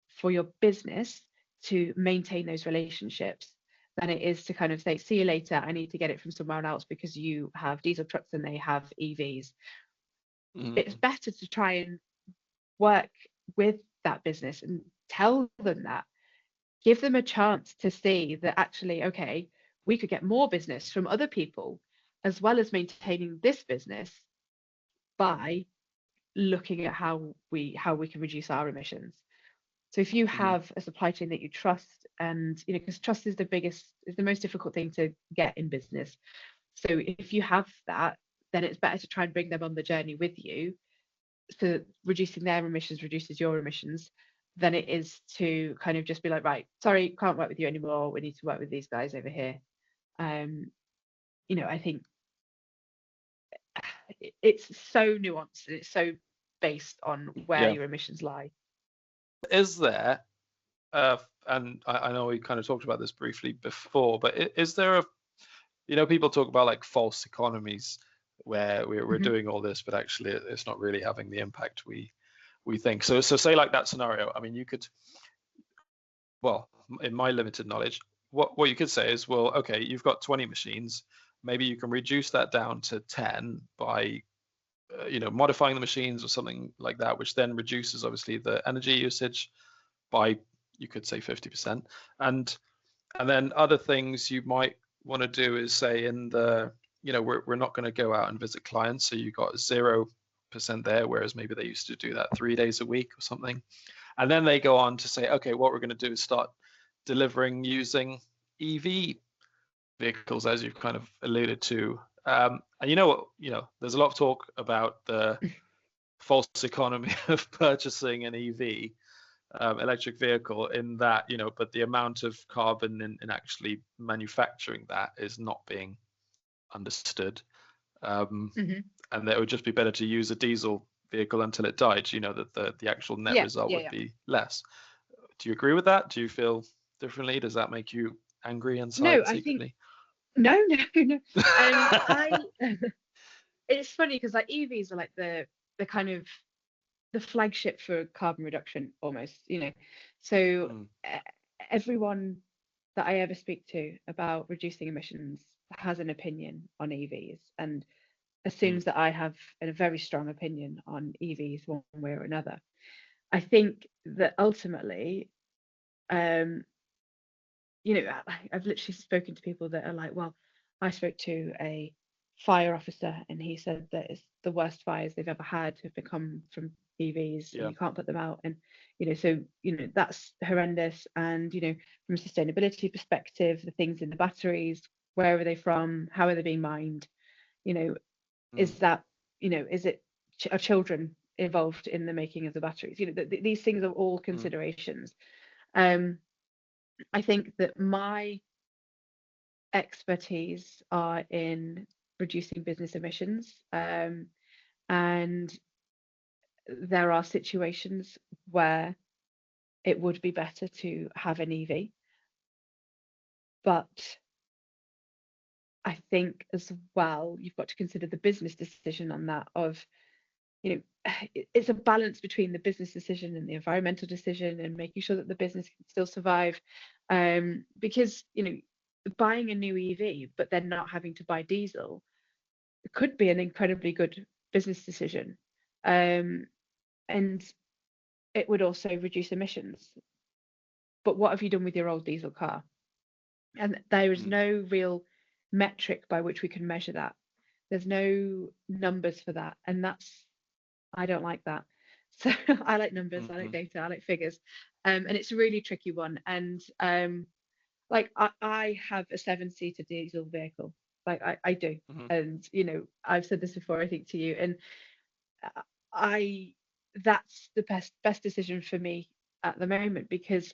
for your business, to maintain those relationships than it is to kind of say, see you later, I need to get it from somewhere else because you have diesel trucks and they have EVs. It's
Mm-hmm.
better to try and work with that business and tell them that, give them a chance to see that actually, okay, we could get more business from other people as well as maintaining this business by looking at how we can reduce our emissions. So if you
Mm-hmm.
have a supply chain that you trust, and because trust is the most difficult thing to get in business. So if you have that, then it's better to try and bring them on the journey with you, so reducing their emissions reduces your emissions, than it is to kind of just be like, right, sorry, can't work with you anymore, we need to work with these guys over here. I think it's so nuanced, and it's so based on where
Yeah.
your emissions lie.
Is there, and I know we kind of talked about this briefly before, but is there people talk about like false economies where we're
Mhm.
doing all this, but actually it's not really having the impact we think. So say like that scenario. I mean, you could, well, in my limited knowledge, what you could say is, well, okay, you've got 20 machines. Maybe you can reduce that down to 10 by modifying the machines or something like that, which then reduces obviously the energy usage by, you could say, 50%. And then other things you might want to do is say in the, we're not going to go out and visit clients, so you got 0% there, whereas maybe they used to do that 3 days a week or something. And then they go on to say, okay, what we're going to do is start delivering using EV vehicles, as you've kind of alluded to. And there's a lot of talk about the false economy of purchasing an EV, electric vehicle, in that, but the amount of carbon in actually manufacturing that is not being understood.
Mhm.
And that it would just be better to use a diesel vehicle until it died, that the actual net
Yeah,
result
yeah,
would
yeah.
be less. Do you agree with that? Do you feel differently? Does that make you angry
No,
inside
I think
secretly?
no, no, no. I it's funny because like EVs are like the kind of the flagship for carbon reduction almost, So
Mm,
e- everyone that I ever speak to about reducing emissions has an opinion on EVs and
mm,
assumes that I have a very strong opinion on EVs one way or another. I think that ultimately, um, I've literally spoken to people that are like, well, I spoke to a fire officer and he said that it's the worst fires they've ever had have become from EVs and
yeah.
you can't put them out. And, so, that's horrendous. And, from a sustainability perspective, the things in the batteries, where are they from? How are they being mined? You know,
Mm,
is that, is it are children involved in the making of the batteries? These things are all
mm,
considerations. Um, I think that my expertise are in reducing business emissions. And there are situations where it would be better to have an EV. But I think as well, you've got to consider the business decision on that of, it's a balance between the business decision and the environmental decision and making sure that the business can still survive. Because, buying a new EV, but then not having to buy diesel could be an incredibly good business decision. Um, and it would also reduce emissions. But what have you done with your old diesel car? And there is
mm,
no real metric by which we can measure that. There's no numbers for that. And I don't like that. So I like numbers, I like
mm,
data, I like figures. And it's a really tricky one. And like I have a 7-seater diesel vehicle. Like I do.
mm,
And I've said this before, I think, to you. And I that's the best decision for me at the moment because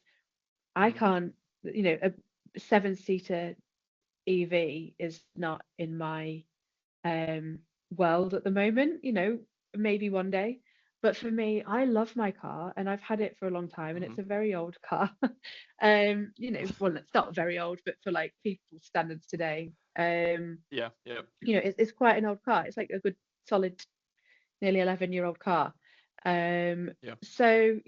I
mm,
can't, a 7-seater EV is not in my um world at the moment, maybe one day. But for me, I love my car and I've had it for a long time and
mm.
it's a very old car. Well, it's not very old, but for like people's standards today,
Yeah, yeah.
it's quite an old car. It's like a good solid nearly 11-year-old car.
Yeah.
So,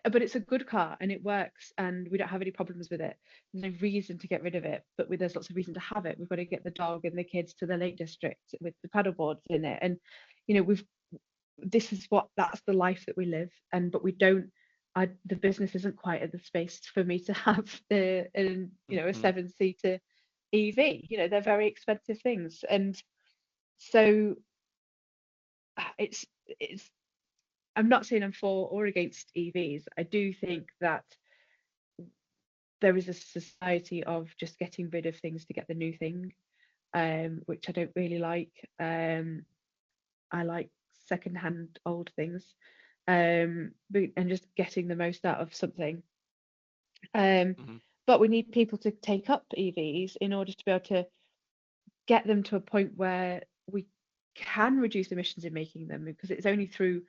but it's a good car and it works and we don't have any problems with it. There's no reason to get rid of it, but there's lots of reason to have it. We've got to get the dog and the kids to the Lake District with the paddle boards in it. And, we've that's the life that we live. But we don't, the business isn't quite at the space for me to have a
Mm,
7-seater EV. They're very expensive things. And so it's I'm not saying I'm for or against EVs. I do think that there is a society of just getting rid of things to get the new thing, which I don't really like. I like secondhand old things, and just getting the most out of something. Um,
mm,
but we need people to take up EVs in order to be able to get them to a point where we can reduce emissions in making them, because it's only through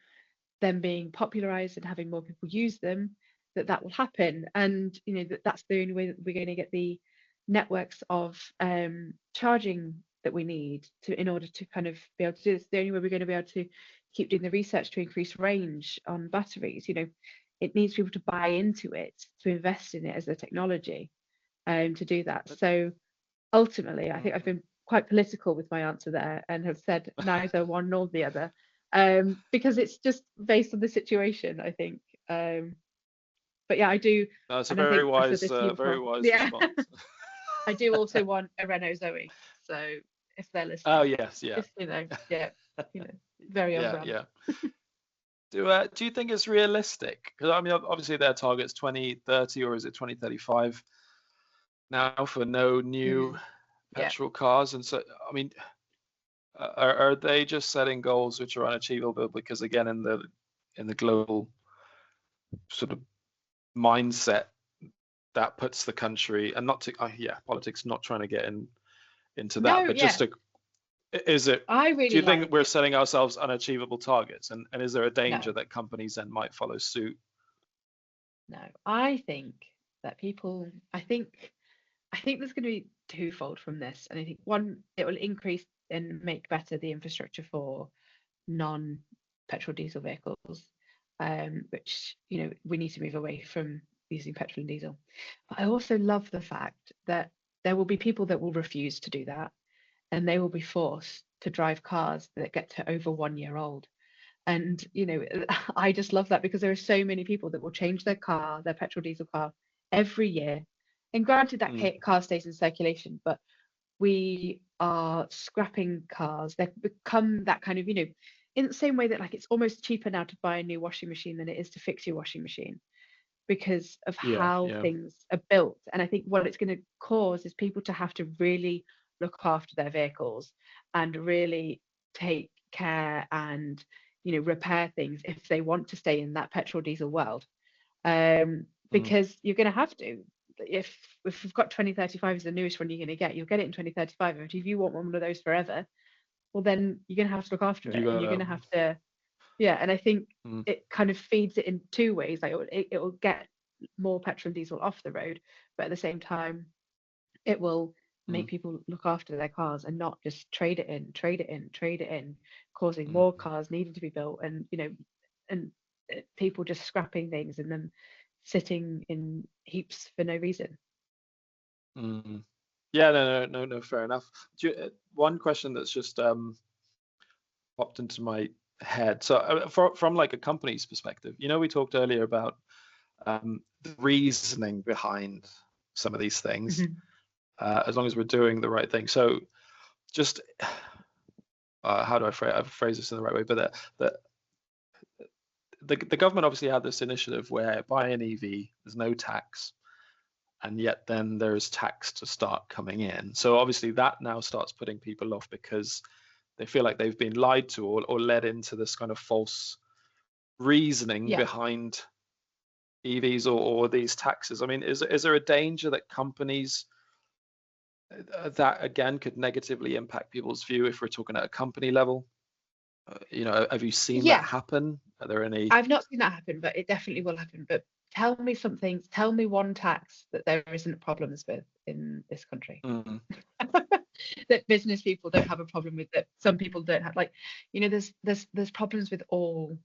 them being popularized and having more people use them that will happen. And that's the only way that we're going to get the networks of charging that we need in order to kind of be able to do this. The only way we're going to be able to keep doing the research to increase range on batteries. It needs people to buy into it, to invest in it as a technology, to do that.
but,
So ultimately, I think I've
mm,
been quite political with my answer there and have said neither one nor the other, because it's just based on the situation, I think. But yeah, I do,
That's a
and I think I said this to you
very
before.
wise
Yeah,
response.
I do also want a Renault Zoe. So if they're
Oh
listening,
yes, yeah,
just yeah, very on
yeah,
brand.
yeah. Do you think it's realistic? Because I mean, obviously their target's 2030, or is it 2035 now for no new
Yeah.
petrol cars? And so, I mean, are they just setting goals which are unachievable? Because again, in the global sort of mindset, that puts the country, and not to yeah, politics, not trying to get into that,
No,
but just
yeah,
to, is it,
I
do
really
you think
like
we're
it.
setting ourselves unachievable targets, and is there a danger
No,
that companies then might follow suit?
no. I think that people, I think there's going to be twofold from this. And I think one, it will increase and make better the infrastructure for non-petrol diesel vehicles, which, we need to move away from using petrol and diesel. But I also love the fact that there will be people that will refuse to do that, and they will be forced to drive cars that get to over 1 year old. And, I just love that because there are so many people that will change their car, their petrol diesel car, every year. And granted, that
Mm,
car stays in circulation, but we are scrapping cars. They've become that kind of, in the same way that like it's almost cheaper now to buy a new washing machine than it is to fix your washing machine because of
yeah,
how
yeah.
things are built. And I think what it's going to cause is people to have to really look after their vehicles and really take care and, repair things if they want to stay in that petrol diesel world.
Mm,
Because you're going to have to. If we've got 2035 is the newest one you're going to get, you'll get it in 2035. And if you want one of those forever, well, then you're going to have to look after
you
it, and you're going
gotta.
to have to, yeah. And I think
Mm,
it kind of feeds it in two ways. Like it will get more petrol and diesel off the road, but at the same time, it will make
mm,
people look after their cars and not just trade it in, trade it in, trade it in, causing
mm,
more cars needing to be built, and and people just scrapping things and then sitting in heaps for no reason.
mm. Yeah, no, fair enough. One question that's just popped into my head. So, from like a company's perspective, we talked earlier about the reasoning behind some of these things,
Mhm.
as long as we're doing the right thing. So, just how do I phrase this in the right way? But the government obviously had this initiative where buy an EV, there's no tax, and yet then there's tax to start coming in. So obviously that now starts putting people off because they feel like they've been lied to, or led into this kind of false reasoning
Yeah.
behind EVs, or these taxes. I mean, is there a danger that companies, that again could negatively impact people's view if we're talking at a company level? Have you seen that
Yeah,
happen? Are there any?
I've not seen that happen, but it definitely will happen. But tell me one tax that there isn't problems with in this country.
Mm,
That business people don't have a problem with, that some people don't have. Like, there's problems with all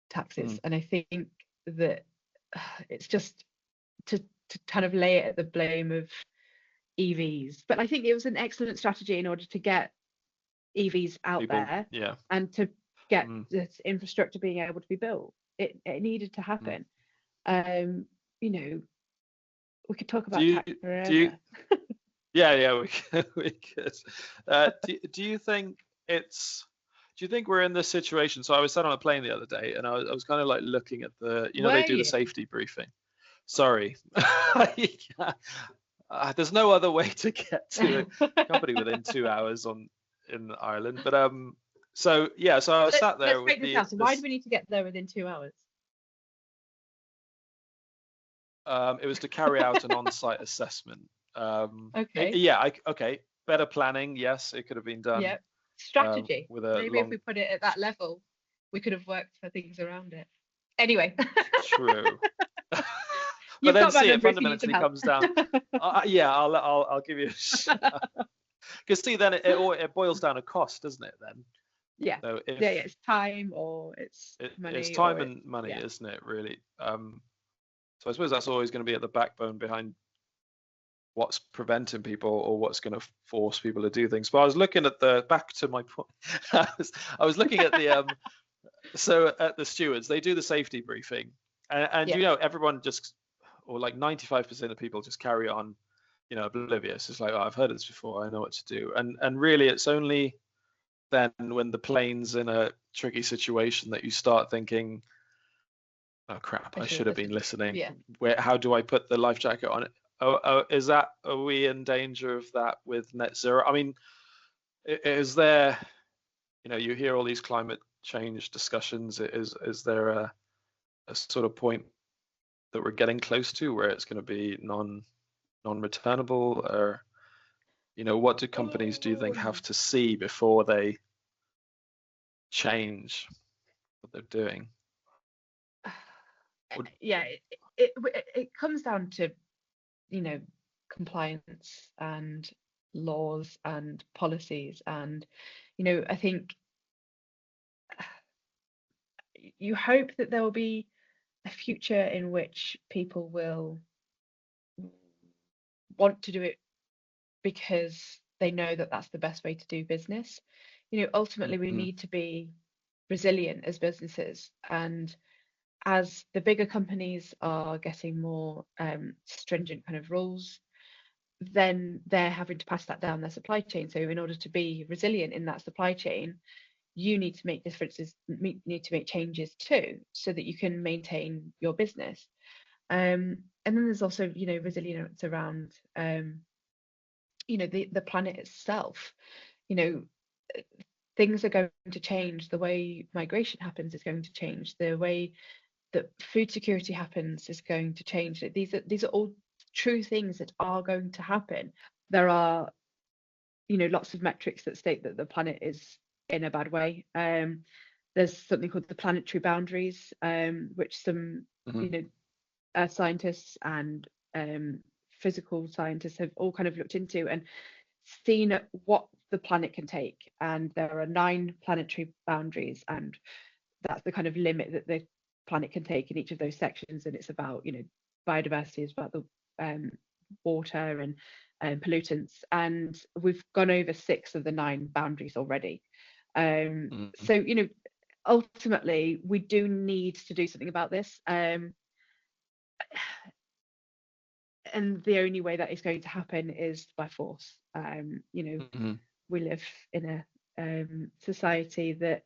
taxes,
mm,
and I think that it's just to kind of lay it at the blame of EVs. But I think it was an excellent strategy in order to get EVs out
people,
there
yeah.
and to get
Mm,
this infrastructure being able to be built. It needed to
mm.
happen. Um, you know, we could talk
Do
about
you
tax
do you
forever.
Yeah, we could, we could. Do you think it's do you think we're in this situation? So I was sat on a plane the other day, and I was kind of like looking at they
Were
do the
you?
safety briefing. Sorry. There's no other way to get to a company within 2 hours in Ireland. But so yeah, so I was sat there
Let's
with
break this down. So why do
this.
we need to get there within 2 hours?
It was to carry out an on-site assessment.
Okay.
Yeah, okay, better planning. Yes, it could have been done
Yeah. Strategy.
with a
Maybe if
long.
we put it at that level, we could have worked for things around it. Anyway,
True. But
you've
then
got my
see, it
number if you need some
fundamentally
help.
comes down. Yeah, I'll give you a shout. Because see, then it boils down to cost, doesn't it? Then
Yeah.
so if
Yeah, yeah. It's time or it's
it's
money
time
or it's
and money,
yeah.
isn't it? Really. So I suppose that's always going to be at the backbone behind what's preventing people or what's going to force people to do things. But I was looking at the back to my point. I was looking at the so at the stewards, they do the safety briefing, and
Yeah,
everyone just, or like 95% of people just carry on, oblivious. It's like, oh, I've heard this before, I know what to do. And really, it's only then when the plane's in a tricky situation that you start thinking, oh crap,
I
I
should
should
have
have been
listened.
listening.
Yeah.
How do I put the life jacket on it? Are we in danger of that with net zero? I mean, is there, you hear all these climate change discussions. Is there a sort of point that we're getting close to where it's going to be non-returnable, or what do companies, do you think, have to see before they change what they're doing?
Yeah, it comes down to, compliance and laws and policies. And, I think you hope that there will be a future in which people will want to do it because they know that that's the best way to do business. Ultimately, we
Mhm,
need to be resilient as businesses. And as the bigger companies are getting more stringent kind of rules, then they're having to pass that down their supply chain. So in order to be resilient in that supply chain, you need to make differences, need to make changes too, so that you can maintain your business. And then there's also, resilience around, the planet itself. You know, things are going to change. The way migration happens is going to change. The way that food security happens is going to change. These are all true things that are going to happen. There are, lots of metrics that state that the planet is in a bad way. There's something called the planetary boundaries, which some,
mhm,
you know, earth scientists and physical scientists have all kind of looked into and seen what the planet can take. And there are 9 planetary boundaries, and that's the kind of limit that the planet can take in each of those sections. And it's about, biodiversity, is about the um, water and pollutants. And we've gone over 6 of the 9 boundaries already.
mhm,
So, ultimately, we do need to do something about this. And the only way that is going to happen is by force.
mhm,
We live in a society that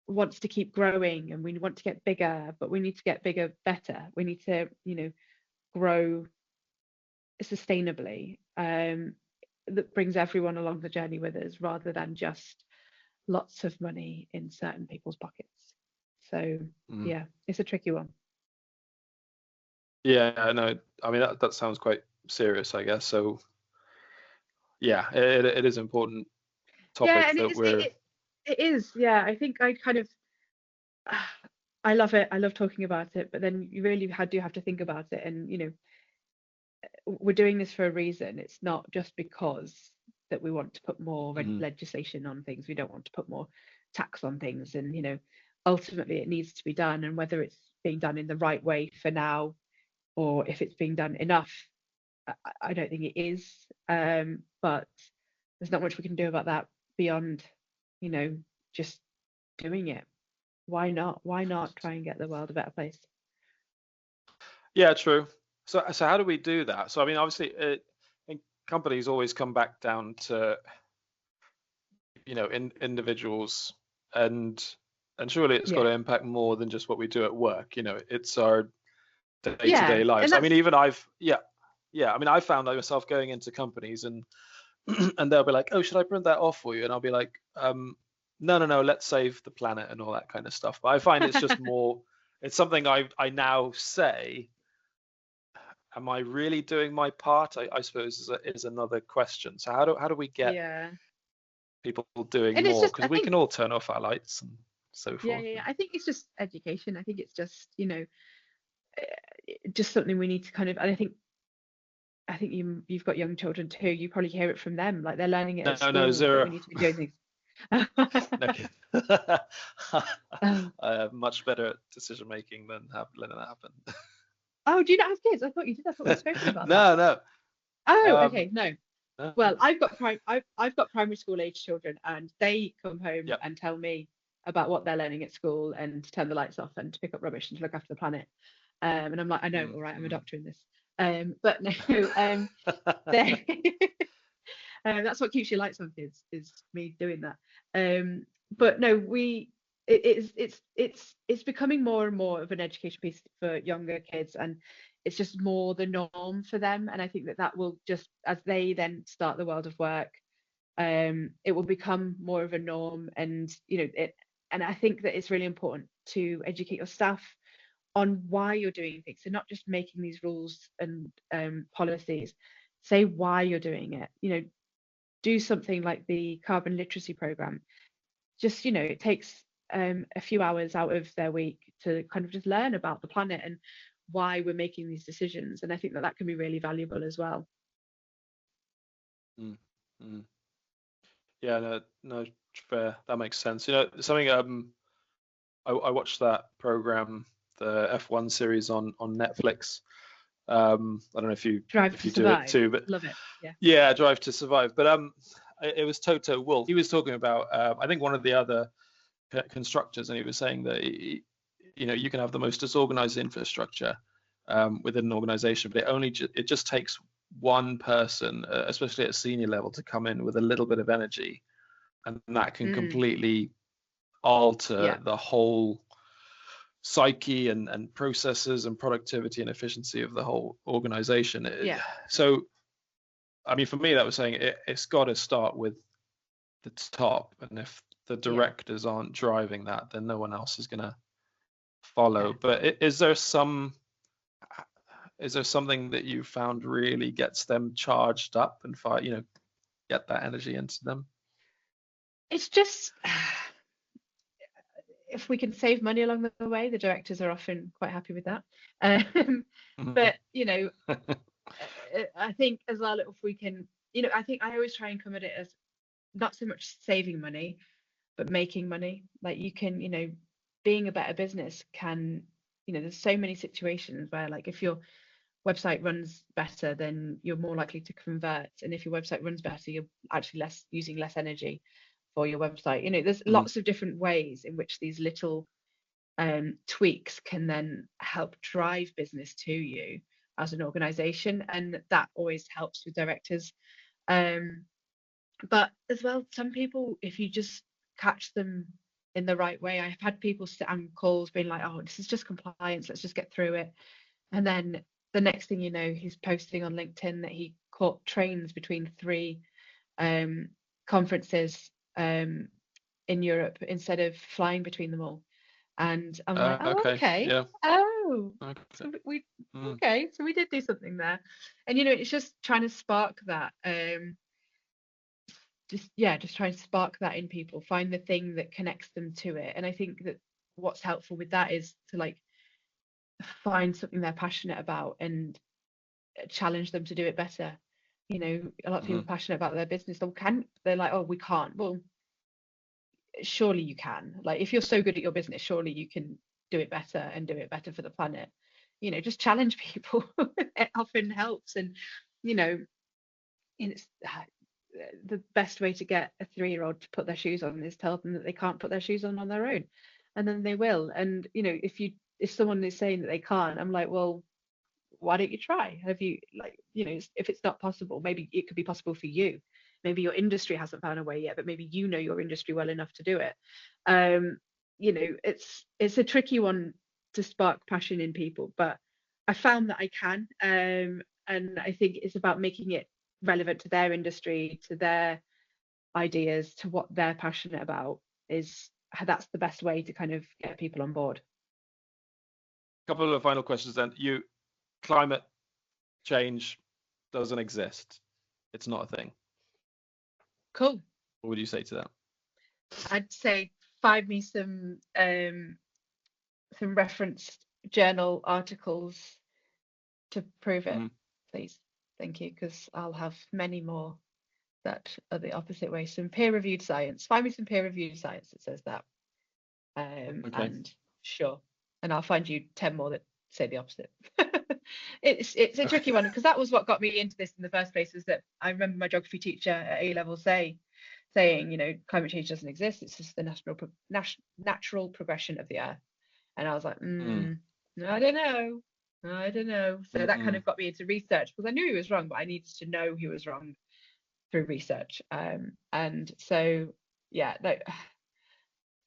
wants to keep growing, and we want to get bigger, but we need to get bigger better. We need to, grow sustainably, that brings everyone along the journey with us, rather than just lots of money in certain people's pockets. So
mhm.
yeah, it's a tricky one.
Yeah, no, I mean that sounds quite serious, I guess. So yeah, it is important
Yeah,
topic
and
that we're.
it is. Yeah, I think I kind of I love it. I love talking about it, but then you really do have to think about it. And we're doing this for a reason. It's not just because that we want to put more
Mhm,
legislation on things. We don't want to put more tax on things. And ultimately it needs to be done. And whether it's being done in the right way for now, or if it's being done enough, I don't think it is. But there's not much we can do about that beyond, you know, just doing it. Why not? Why not try and get the world a better place?
yeah, true. So how do we do that? So I mean, obviously, I think companies always come back down to individuals, and surely it's got
Yeah.
to impact more than just what we do at work. It's our
Yeah.
day-to-day
And
lives. I
that's
mean, even yeah, I mean, I found myself going into companies, and and they'll be like, oh, should I print that off for you? And I'll be like, no, no, no, let's save the planet and all that kind of stuff. But I find it's just more, it's something I now say. Am I really doing my part? I suppose is another question. So how do we get
yeah.
people doing
And it's
more?
just,
Because
I
we
think,
can all turn off our lights and so
yeah,
forth.
yeah, yeah. I think it's just education. I think it's just, just something we need to kind of, and I think you've got young children too. You probably hear it from them, like they're learning it at
No, no,
school that we
zero.
need to be doing things.
No kid.
Um,
I have much better at decision making than letting that happen.
oh, do you not have kids? I thought you did. I thought we'd spoken about that.
No, no.
Oh,
Um,
okay, no.
no?
Well, I've got primary school age children, and they come home
Yep.
and tell me about what they're learning at school, and to turn the lights off, and to pick up rubbish, and to look after the planet. And I'm like, I know,
Mm,
all right, I'm a
mm.
doctor in this. But no, they that's what keeps your lights on, kids, is me doing that. But no, it's becoming more and more of an education piece for younger kids, and it's just more the norm for them. And I think that that will just, as they then start the world of work, it will become more of a norm. And and I think that it's really important to educate your staff on why you're doing things. So not just making these rules and policies. Say why you're doing it. Do something like the carbon literacy program. Just, it takes a few hours out of their week to kind of just learn about the planet and why we're making these decisions. And I think that that can be really valuable as well.
Mm, mm. Yeah, no, no, fair. That makes sense. Something. I watched that program, the F1 series on Netflix. I don't know
Drive
if
to
you do it
Survive.
too, but
Love it. Yeah.
yeah, Drive to Survive. But it was Toto Wolff. He was talking about I think one of the other constructors, and he was saying that you can have the most disorganized infrastructure within an organization, but it just takes one person, especially at senior level, to come in with a little bit of energy, and that can
Mm,
completely alter
yeah.
the whole psyche and processes and productivity and efficiency of the whole organization.
Yeah.
So, I mean, for me, that was saying it's got to start with the top, and if the
Yeah.
directors aren't driving that, then no one else is going to
Yeah.
follow. But is there something that you found really gets them charged up and get that energy into them?
It's just, if we can save money along the way, the directors are often quite happy with that. Um,
Mhm.
but I think as well, if we can, I think I always try and come at it as not so much saving money, but making money. Like, you can, being a better business can, there's so many situations where, like, if your website runs better, then you're more likely to convert. And if your website runs better, you're actually using less energy for your website. There's
Mhm.
lots of different ways in which these little tweaks can then help drive business to you as an organization. And that always helps with directors. Um, but as well, some people, if you just catch them in the right way, I've had people sit on calls being like, oh, this is just compliance, let's just get through it. And then the next thing you know, he's posting on LinkedIn that he caught trains between three conferences in Europe instead of flying between them all. And I'm like, oh,
Okay.
okay.
Yeah.
Oh,
Okay.
so we
Mm.
okay. So we did do something there. And it's just trying to spark that. Just try and spark that in people. Find the thing that connects them to it. And I think that what's helpful with that is to, like, find something they're passionate about and challenge them to do it better. A lot of people
Mhm.
are passionate about their business. They're like, oh, we can't. Well, surely you can. Like, if you're so good at your business, surely you can do it better and do it better for the planet. Just challenge people. It often helps. And you know it's the best way to get a 3-year-old to put their shoes on is tell them that they can't put their shoes on their own, and then they will. And if someone is saying that they can't, I'm like, well, why don't you try? Have you, like, if it's not possible, maybe it could be possible for you. Maybe your industry hasn't found a way yet, but maybe your industry well enough to do it. um it's a tricky one to spark passion in people, but I found that I can. And I think it's about making it relevant to their industry, to their ideas, to what they're passionate about. Is That's the best way to kind of get people on board.
Couple of final questions then. Climate change doesn't exist. It's not a thing.
Cool.
What would you say to that?
I'd say find me some referenced journal articles to prove it,
Mhm.
please. Thank you, because I'll have many more that are the opposite way. Some peer-reviewed science. Find me some peer-reviewed science that says that.
Okay.
And sure. And I'll find you 10 more that say the opposite. It's a tricky one, because that was what got me into this in the first place. Is that I remember my geography teacher at A level saying, climate change doesn't exist. It's just the natural progression of the Earth. And I was like,
Mm,
I don't know. I don't know. So that kind
mm,
of got me into research, because I knew he was wrong, but I needed to know he was wrong through research. And so, yeah, no,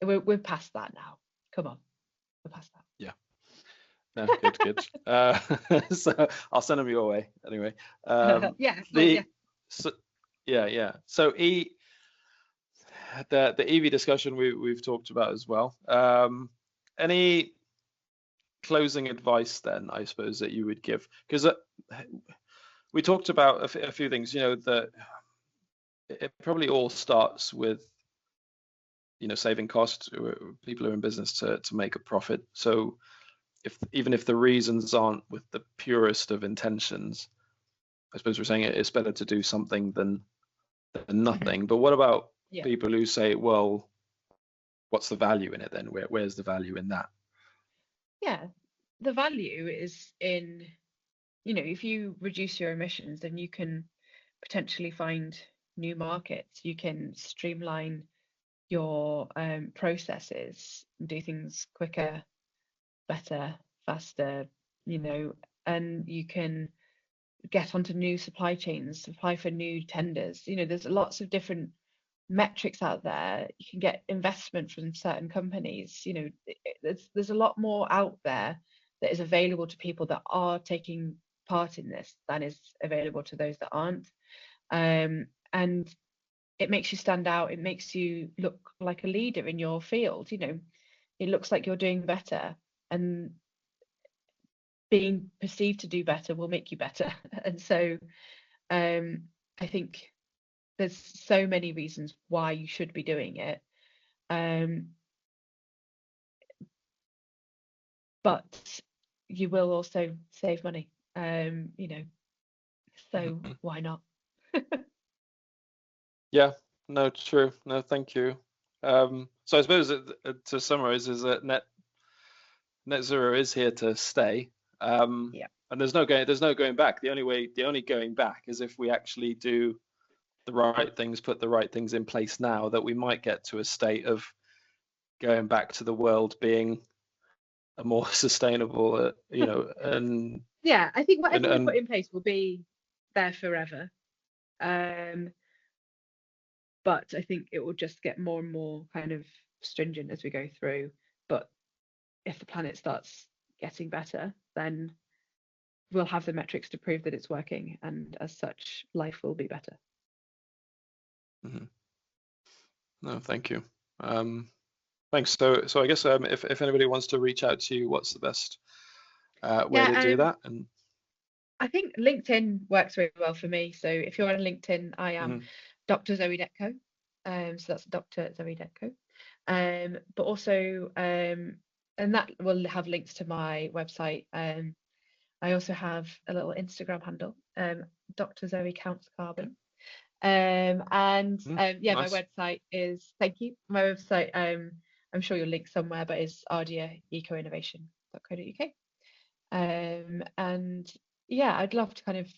we're past that now. Come on, we're past that.
yeah. No, good, good. So I'll send them your way anyway.
Yeah, well, yeah.
The so, yeah, yeah. So the EV discussion we've talked about as well. Any closing advice then, I suppose, that you would give? Because we talked about a few things. That it probably all starts with saving costs. People are in business to make a profit. So even if the reasons aren't with the purest of intentions, I suppose we're saying it's better to do something than
Mhm.
nothing. But what about
Yeah.
people who say, well, what's the value in it then? Where's the value in that?
Yeah. The value is in, if you reduce your emissions, then you can potentially find new markets. You can streamline your processes, do things quicker, better, faster, and you can get onto new supply chains, apply for new tenders. There's lots of different metrics out there. You can get investment from certain companies. There's a lot more out there that is available to people that are taking part in this than is available to those that aren't. And it makes you stand out. It makes you look like a leader in your field. It looks like you're doing better, and being perceived to do better will make you better. And so um, I think there's so many reasons why you should be doing it. Um, but you will also save money. So
Mhm.
why not?
Yeah, no, true. No, thank you. So I suppose to summarize is that net zero is here to stay.
Yeah.
And there's no going back. The only going back is if we actually do the right things, put the right things in place now, that we might get to a state of going back to the world being a more sustainable, and
Yeah, I think
and
whatever we put
and
in place will be there forever. Um, but I think it will just get more and more kind of stringent as we go through. But if the planet starts getting better, then we'll have the metrics to prove that it's working, and as such, life will be better.
Mhm. No, thank you. Thanks. So I guess if anybody wants to reach out to you, what's the best way
Yeah,
to do that? And
I think LinkedIn works really well for me. So if you're on LinkedIn, I am
mhm,
Dr. Zoe Detko. So that's Dr. Zoe Detko. But also, and that will have links to my website. I also have a little Instagram handle, Dr. Zoe Counts
okay.
Carbon. And yeah, my
Nice.
website is, thank you. My website, I'm sure you'll link somewhere, but is ardiaecoinnovation.co.uk. And yeah, I'd love to kind of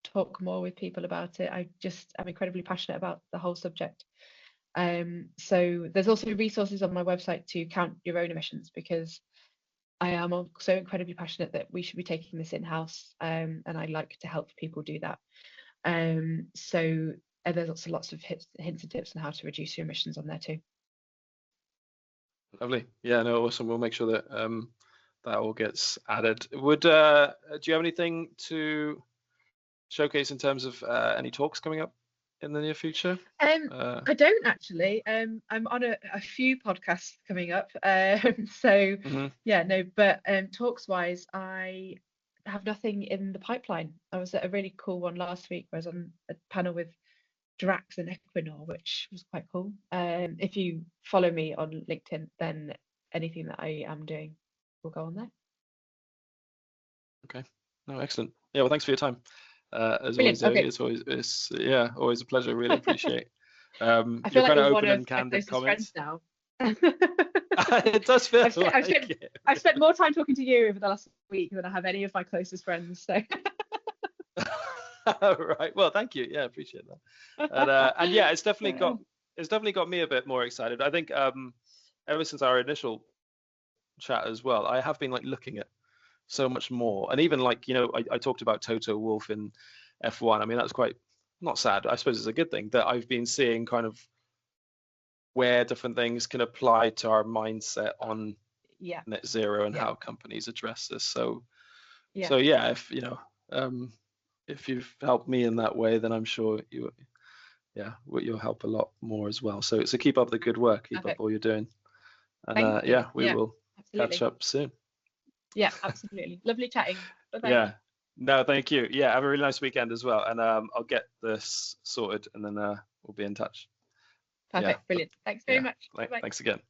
talk more with people about it. I'm incredibly passionate about the whole subject. So there's also resources on my website to count your own emissions, because I am so incredibly passionate that we should be taking this in-house, and I like to help people do that. So there's lots of hints and tips on how to reduce your emissions on there too.
Lovely. Yeah, no, awesome. We'll make sure that that all gets added. Do you have anything to showcase in terms of any talks coming up in the near future?
Um,
Uh,
I don't actually. I'm on a few podcasts coming up. So
mhm.
yeah, no, but talks wise, I have nothing in the pipeline. I was at a really cool one last week where I was on a panel with Drax and Equinor, which was quite cool. If you follow me on LinkedIn, then anything that I am doing will go on there.
Okay. No, excellent. Yeah, well, thanks for your time. As always,
Brilliant.
Zoe,
Okay.
it's yeah, always a pleasure. Really appreciate
I feel
your
like
kind
we're
of
one
open
of
and
my
candid
closest friends
comments.
now.
It does feel like it.
I've spent more time talking to you over the last week than I have any of my closest friends. So
Right. Well, thank you. Yeah, appreciate that. And yeah, it's definitely got me a bit more excited. I think ever since our initial chat as well, I have been like looking at so much more, and even like I talked about Toto Wolff in F1. I mean, that's quite not sad. I suppose it's a good thing that I've been seeing kind of where different things can apply to our mindset on
yeah,
net zero and
yeah,
how companies address this. So
yeah,
yeah, if you've helped me in that way, then I'm sure you'll help a lot more as well. So keep up the good work, keep up
perfect.
all you're doing, and
Thank you.
we
Yeah,
will catch
absolutely.
up soon.
Yeah, absolutely. Lovely chatting. Bye bye.
Yeah. No, thank you. Yeah, have a really nice weekend as well, and I'll get this sorted, and then we'll be in touch. Yeah,
Perfect. Brilliant. Thanks very
yeah.
much. Bye bye.
Thanks again.